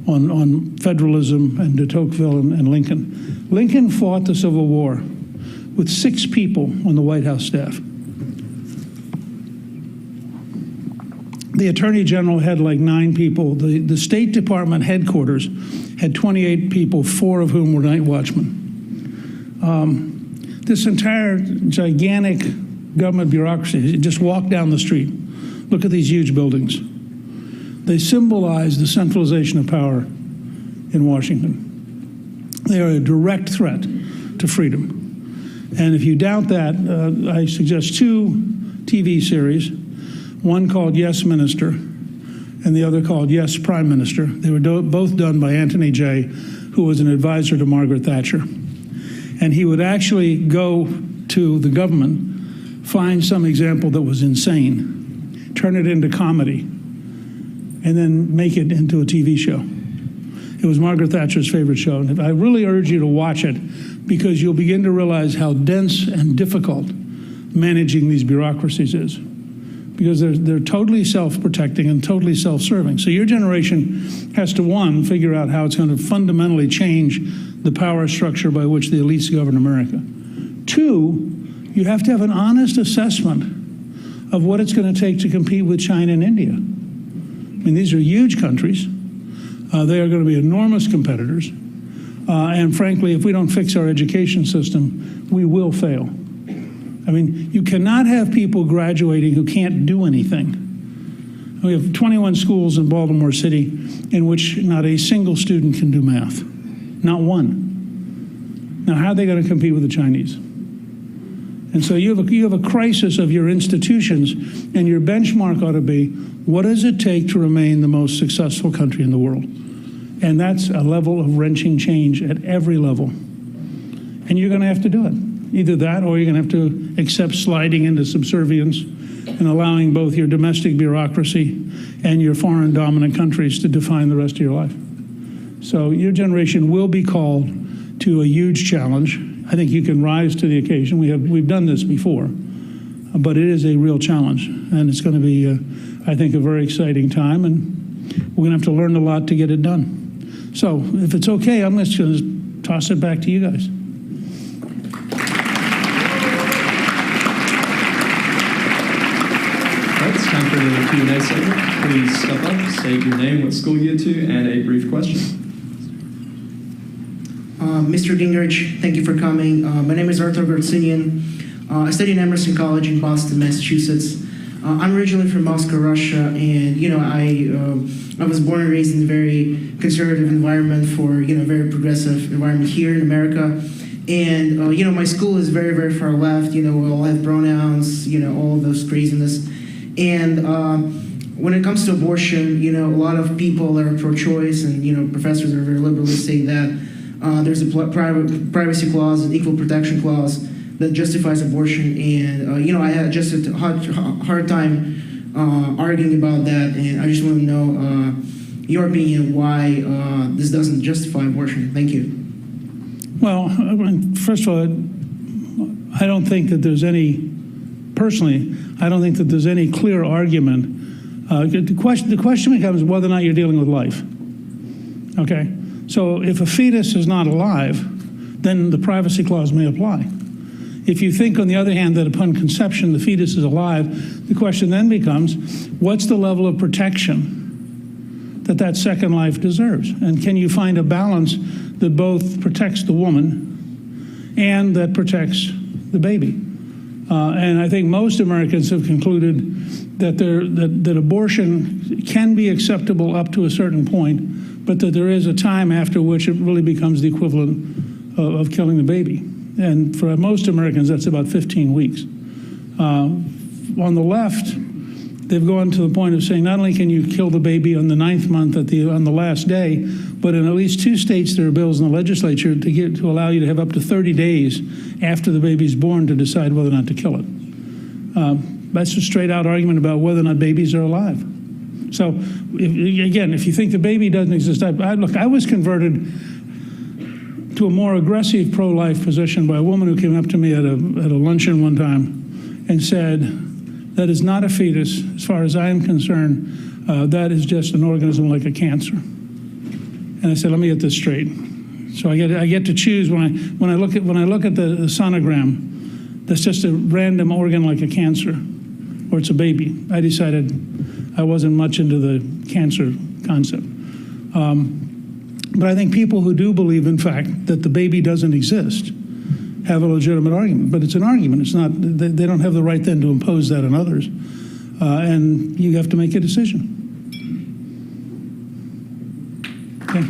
on federalism and de Tocqueville and Lincoln. Lincoln fought the Civil War with 6 people on the White House staff. The Attorney General had like 9 people. The State Department headquarters had 28 people, 4 of whom were night watchmen. This entire gigantic government bureaucracy, just walk down the street, look at these huge buildings. They symbolize the centralization of power in Washington. They are a direct threat to freedom. And if you doubt that, I suggest 2 TV series, one called Yes, Minister, and the other called Yes, Prime Minister. They were both done by Anthony Jay, who was an advisor to Margaret Thatcher. And he would actually go to the government, find some example that was insane, turn it into comedy, and then make it into a TV show. It was Margaret Thatcher's favorite show. And I really urge you to watch it, because you'll begin to realize how dense and difficult managing these bureaucracies is, because they're totally self-protecting and totally self-serving. So your generation has to, 1, figure out how it's going to fundamentally change the power structure by which the elites govern America. 2, you have to have an honest assessment of what it's going to take to compete with China and India. I mean, these are huge countries. They are going to be enormous competitors. And frankly, if we don't fix our education system, we will fail. I mean, you cannot have people graduating who can't do anything. We have 21 schools in Baltimore City in which not a single student can do math. Not one. Now, how are they going to compete with the Chinese? And so you have a crisis of your institutions, and your benchmark ought to be, what does it take to remain the most successful country in the world? And that's a level of wrenching change at every level. And you're going to have to do it. Either that, or you're going to have to accept sliding into subservience and allowing both your domestic bureaucracy and your foreign dominant countries to define the rest of your life. So your generation will be called to a huge challenge. I think you can rise to the occasion. We've done this before, but it is a real challenge, and it's going to be, I think, a very exciting time, and we're going to have to learn a lot to get it done. So if it's okay, I'm just going to toss it back to you guys. It's time for the Q&A segment. Please step up, state your name, what school you go to, and a brief question. Mr. Gingrich, thank you for coming. My name is Arthur Garcinian. I study in Emerson College in Boston, Massachusetts. I'm originally from Moscow, Russia, and I was born and raised in a very conservative environment for very progressive environment here in America, and my school is very, very far left. We all have pronouns, all of those craziness, and when it comes to abortion, a lot of people are pro-choice, and professors are very liberal to say that there's a privacy clause, an equal protection clause that justifies abortion, and I had just a hard time arguing about that, and I just want to know your opinion why this doesn't justify abortion. Thank you. Well, first of all, I don't think that there's any, personally, I don't think that there's any clear argument. The question becomes whether or not you're dealing with life. Okay? So if a fetus is not alive, then the privacy clause may apply. If you think, on the other hand, that upon conception the fetus is alive, the question then becomes, what's the level of protection that that second life deserves? And can you find a balance that both protects the woman and that protects the baby? And I think most Americans have concluded that abortion can be acceptable up to a certain point, but that there is a time after which it really becomes the equivalent of killing the baby. And for most Americans, that's about 15 weeks. On the left, they've gone to the point of saying not only can you kill the baby on the 9th month on the last day, but in at least 2 states there are bills in the legislature to allow you to have up to 30 days after the baby's born to decide whether or not to kill it. That's a straight-out argument about whether or not babies are alive. So, if you think the baby doesn't exist, I was converted to a more aggressive pro-life position by a woman who came up to me at a luncheon one time and said, that is not a fetus, as far as I am concerned, that is just an organism like a cancer. And I said, let me get this straight. So I get to choose when I look at the sonogram, that's just a random organ like a cancer, or it's a baby. I decided I wasn't much into the cancer concept. But I think people who do believe, in fact, that the baby doesn't exist have a legitimate argument. But it's an argument. It's not. They don't have the right then to impose that on others. And you have to make a decision. Okay.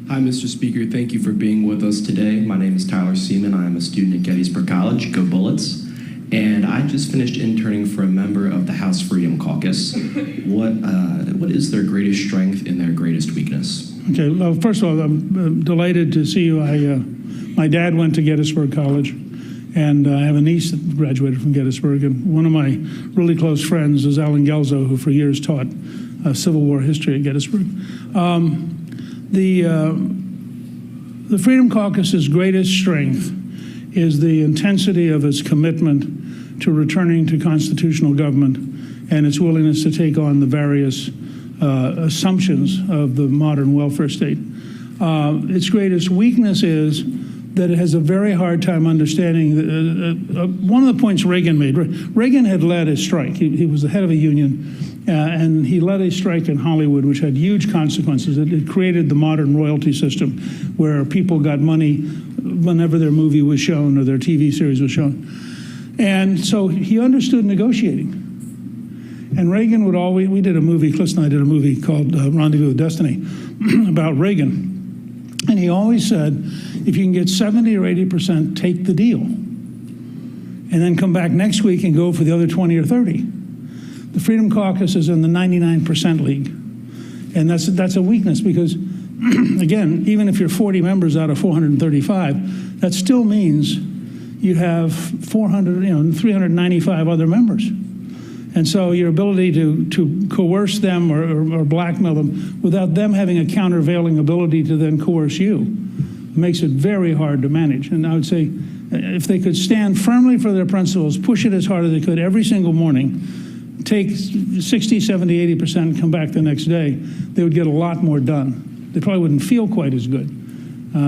Hi, Mr. Speaker. Thank you for being with us today. My name is Tyler Seaman. I am a student at Gettysburg College. Go Bullets. And I just finished interning for a member of the House Freedom Caucus. What is their greatest strength and their greatest weakness? Okay, well, first of all, I'm delighted to see you. My dad went to Gettysburg College, and I have a niece that graduated from Gettysburg, and one of my really close friends is Alan Gelzo, who for years taught Civil War history at Gettysburg. The Freedom Caucus's greatest strength is the intensity of its commitment to returning to constitutional government and its willingness to take on the various assumptions of the modern welfare state. Its greatest weakness is that it has a very hard time understanding one of the points Reagan made. Reagan had led a strike. He was the head of a union, and he led a strike in Hollywood, which had huge consequences. It created the modern royalty system, where people got money whenever their movie was shown or their TV series was shown. And so he understood negotiating. And Reagan would always, we did a movie, Cliff and I did a movie called Rendezvous with Destiny about Reagan. And he always said, if you can get 70 or 80%, take the deal. And then come back next week and go for the other 20 or 30. The Freedom Caucus is in the 99% league. And that's a weakness because, again, even if you're 40 members out of 435, that still means you have 395 other members. And so your ability to coerce them or blackmail them without them having a countervailing ability to then coerce you makes it very hard to manage. And I would say if they could stand firmly for their principles, push it as hard as they could every single morning, take 60, 70, 80%, come back the next day, they would get a lot more done. They probably wouldn't feel quite as good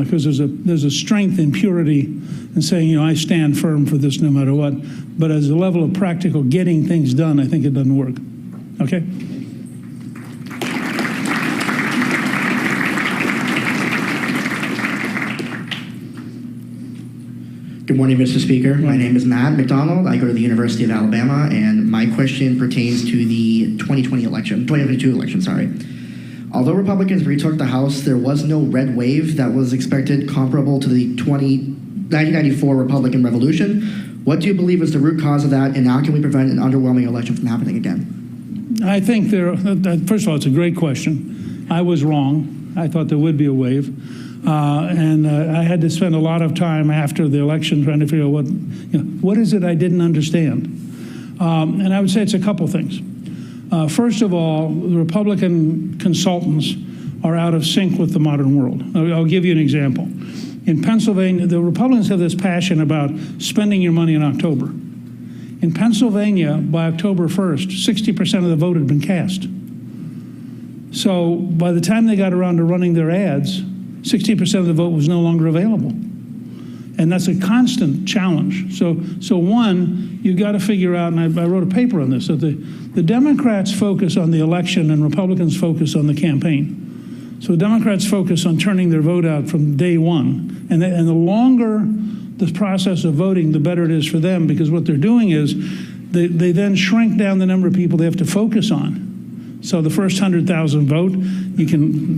because there's a strength in purity and saying, I stand firm for this no matter what. But as a level of practical getting things done, I think it doesn't work. Okay? morning, Mr. Speaker. My name is Matt McDonald. I go to the University of Alabama, and my question pertains to the 2022 election, sorry. Although Republicans retook the House, there was no red wave that was expected comparable to the 1994 Republican Revolution. What do you believe is the root cause of that, and how can we prevent an underwhelming election from happening again? I think first of all, it's a great question. I was wrong. I thought there would be a wave. I had to spend a lot of time after the election trying to figure out what is it I didn't understand. And I would say it's a couple things. First of all, the Republican consultants are out of sync with the modern world. I'll give you an example. In Pennsylvania, the Republicans have this passion about spending your money in October. In Pennsylvania, by October 1st, 60% of the vote had been cast. So by the time they got around to running their ads, 60% of the vote was no longer available. And that's a constant challenge. So one, you've got to figure out, and I wrote a paper on this, that the Democrats focus on the election and Republicans focus on the campaign. So the Democrats focus on turning their vote out from day one. And the longer the process of voting, the better it is for them, because what they're doing is they then shrink down the number of people they have to focus on. So the first 100,000 vote,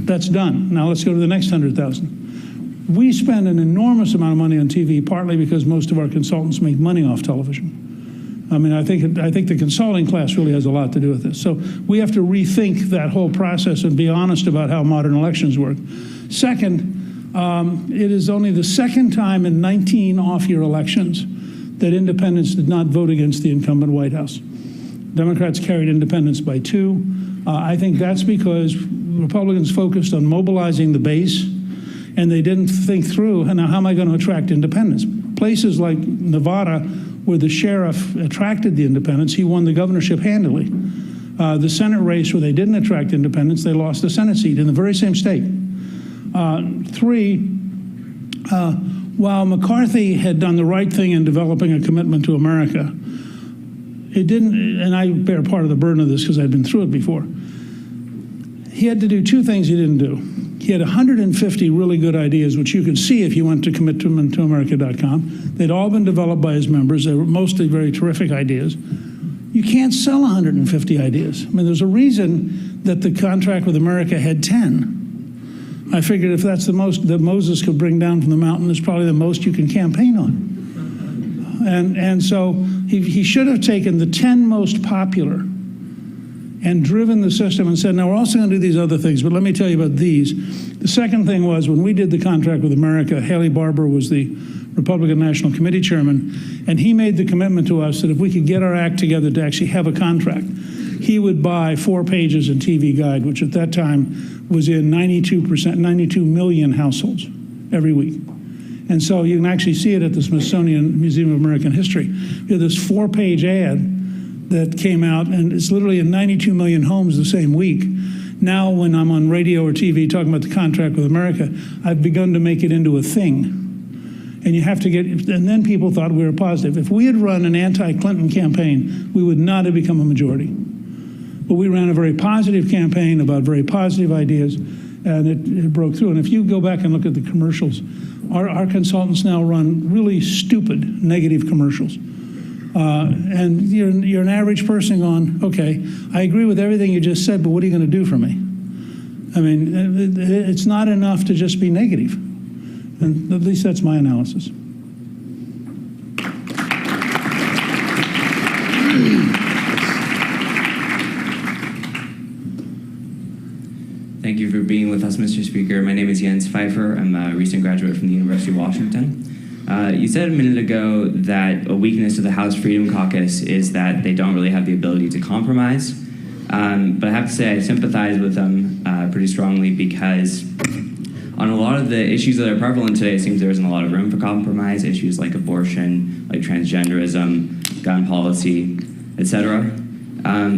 that's done. Now let's go to the next 100,000. We spend an enormous amount of money on TV, partly because most of our consultants make money off television. I mean, I think the consulting class really has a lot to do with this. So we have to rethink that whole process and be honest about how modern elections work. Second, it is only the second time in 19 off-year elections that independents did not vote against the incumbent White House. Democrats carried independents by 2. I think that's because Republicans focused on mobilizing the base, and they didn't think through, now how am I going to attract independents? Places like Nevada, where the sheriff attracted the independents, he won the governorship handily. The Senate race where they didn't attract independents, they lost the Senate seat in the very same state. 3, while McCarthy had done the right thing in developing a commitment to America, it didn't, and I bear part of the burden of this because I'd been through it before. He had to do 2 things he didn't do. He had 150 really good ideas, which you could see if you went to committoamerica.com. They'd all been developed by his members. They were mostly very terrific ideas. You can't sell 150 ideas. I mean, there's a reason that the contract with America had 10. I figured if that's the most that Moses could bring down from the mountain, it's probably the most you can campaign on. And so he should have taken the 10 most popular and driven the system and said, now we're also going to do these other things, but let me tell you about these. The second thing was when we did the contract with America, Haley Barbour was the Republican National Committee chairman, and he made the commitment to us that if we could get our act together to actually have a contract, he would buy 4 pages in TV Guide, which at that time was in 92 million households every week. And so you can actually see it at the Smithsonian Museum of American History. We had this 4-page ad that came out, and it's literally in 92 million homes the same week. Now, when I'm on radio or TV talking about the contract with America, I've begun to make it into a thing. And you have to and then people thought we were positive. If we had run an anti-Clinton campaign, we would not have become a majority. But we ran a very positive campaign about very positive ideas, and it broke through. And if you go back and look at the commercials, our consultants now run really stupid negative commercials. And you're an average person going, okay, I agree with everything you just said, but what are you going to do for me? I mean, it's not enough to just be negative. And at least that's my analysis. Thank you for being with us, Mr. Speaker. My name is Jens Pfeiffer. I'm a recent graduate from the University of Washington. You said a minute ago that a weakness of the House Freedom Caucus is that they don't really have the ability to compromise. But I have to say I sympathize with them pretty strongly because on a lot of the issues that are prevalent today, it seems there isn't a lot of room for compromise. Issues like abortion, like transgenderism, gun policy, etc.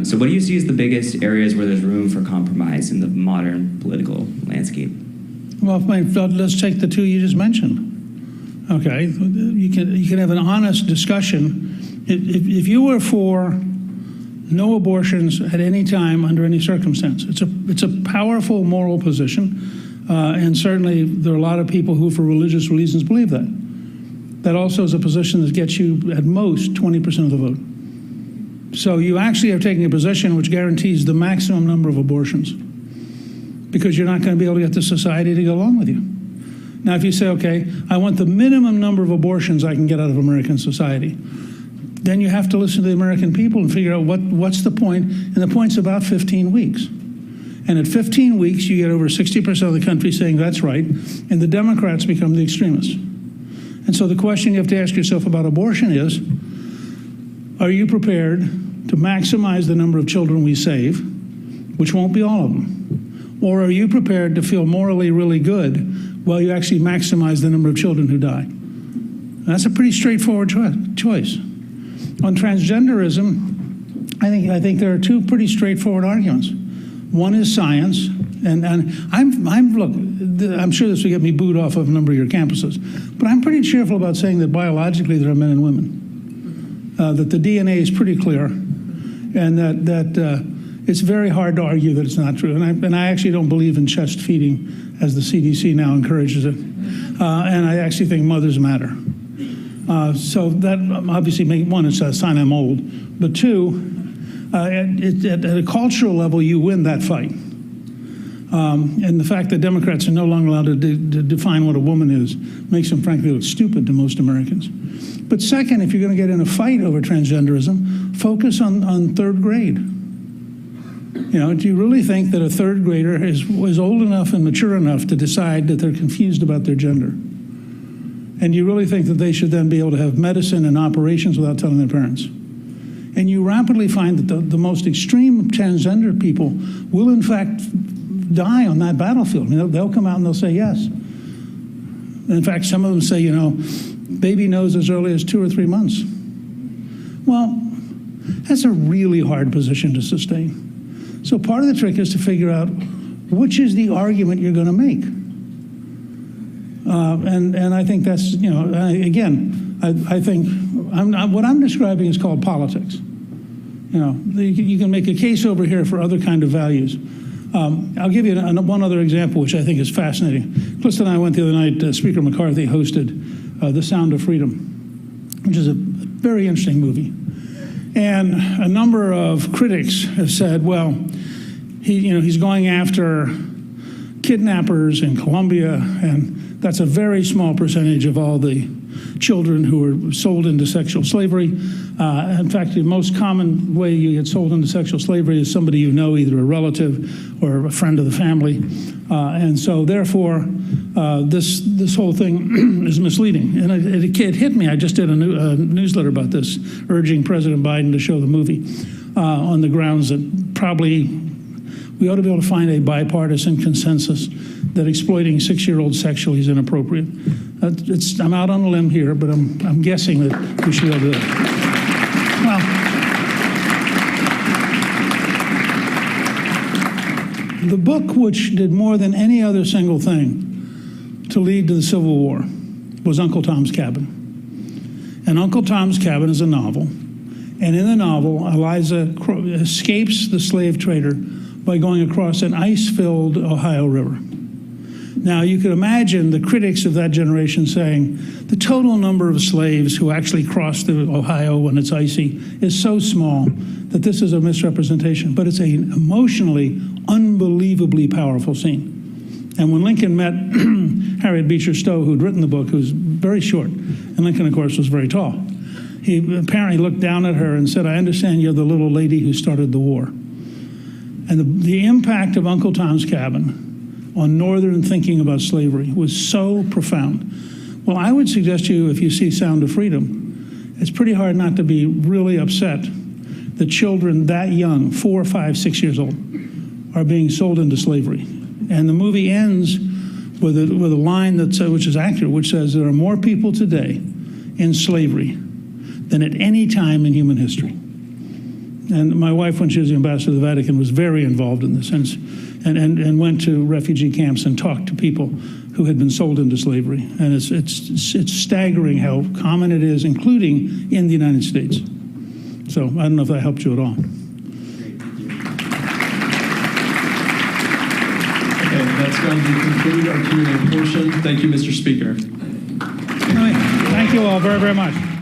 So what do you see as the biggest areas where there's room for compromise in the modern political landscape? Well, let's take the 2 you just mentioned. Okay, you can have an honest discussion. If you were for no abortions at any time under any circumstance, it's a powerful moral position, and certainly there are a lot of people who, for religious reasons, believe that. That also is a position that gets you at most 20% of the vote. So you actually are taking a position which guarantees the maximum number of abortions, because you're not going to be able to get the society to go along with you. Now, if you say, okay, I want the minimum number of abortions I can get out of American society, then you have to listen to the American people and figure out what's the point, and the point's about 15 weeks. And at 15 weeks, you get over 60% of the country saying that's right, and the Democrats become the extremists. And so the question you have to ask yourself about abortion is, are you prepared to maximize the number of children we save, which won't be all of them? Or are you prepared to feel morally really good while you actually maximize the number of children who die? And that's a pretty straightforward choice. On transgenderism, I think there are two pretty straightforward arguments. One is science, and I'm sure this will get me booed off of a number of your campuses, but I'm pretty cheerful about saying that biologically there are men and women, that the DNA is pretty clear, and that it's very hard to argue that it's not true. And I actually don't believe in chest feeding as the CDC now encourages it, and I actually think mothers matter. So that obviously, one, it's a sign I'm old, but two, at a cultural level, you win that fight. And the fact that Democrats are no longer allowed to define what a woman is makes them, frankly, look stupid to most Americans. But second, if you're going to get in a fight over transgenderism, focus on third grade. You know, do you really think that a third grader is old enough and mature enough to decide that they're confused about their gender? And you really think that they should then be able to have medicine and operations without telling their parents? And you rapidly find that the most extreme transgender people will, in fact, die on that battlefield. You know, they'll come out and they'll say yes. In fact, some of them say, you know, baby knows as early as 2 or 3 months. Well, that's a really hard position to sustain. So part of the trick is to figure out which is the argument you're going to make. And I think that's, you know, I think what I'm describing is called politics. You know, you can make a case over here for other kind of values. I'll give you one other example, which I think is fascinating. Clista and I went the other night, Speaker McCarthy hosted The Sound of Freedom, which is a very interesting movie. And a number of critics have said, well, he's going after kidnappers in Colombia, and that's a very small percentage of all the children who were sold into sexual slavery. In fact, the most common way you get sold into sexual slavery is somebody you know, either a relative or a friend of the family. And so therefore, this whole thing is misleading. And it hit me. I just did a newsletter about this, urging President Biden to show the movie on the grounds that probably we ought to be able to find a bipartisan consensus that exploiting 6-year-olds sexually is inappropriate. I'm out on a limb here, but I'm guessing that we should be able to do it. Well, the book which did more than any other single thing to lead to the Civil War was Uncle Tom's Cabin. And Uncle Tom's Cabin is a novel. And in the novel, Eliza escapes the slave trader by going across an ice-filled Ohio River. Now, you could imagine the critics of that generation saying, the total number of slaves who actually cross the Ohio when it's icy is so small that this is a misrepresentation. But it's an emotionally, unbelievably powerful scene. And when Lincoln met Harriet Beecher Stowe, who'd written the book, who was very short, and Lincoln, of course, was very tall, he apparently looked down at her and said, I understand you're the little lady who started the war. And the impact of Uncle Tom's Cabin on Northern thinking about slavery was so profound. Well, I would suggest to you, if you see Sound of Freedom, it's pretty hard not to be really upset that children that young, 4, 5, 6 years old, are being sold into slavery. And the movie ends with a line which is accurate, which says there are more people today in slavery than at any time in human history. And my wife, when she was the ambassador to the Vatican, was very involved in this and went to refugee camps and talked to people who had been sold into slavery. And it's staggering how common it is, including in the United States. So I don't know if that helped you at all. Okay, that's going to conclude our Q&A portion. Thank you, Mr. Speaker. Thank you. Thank you all very, very much.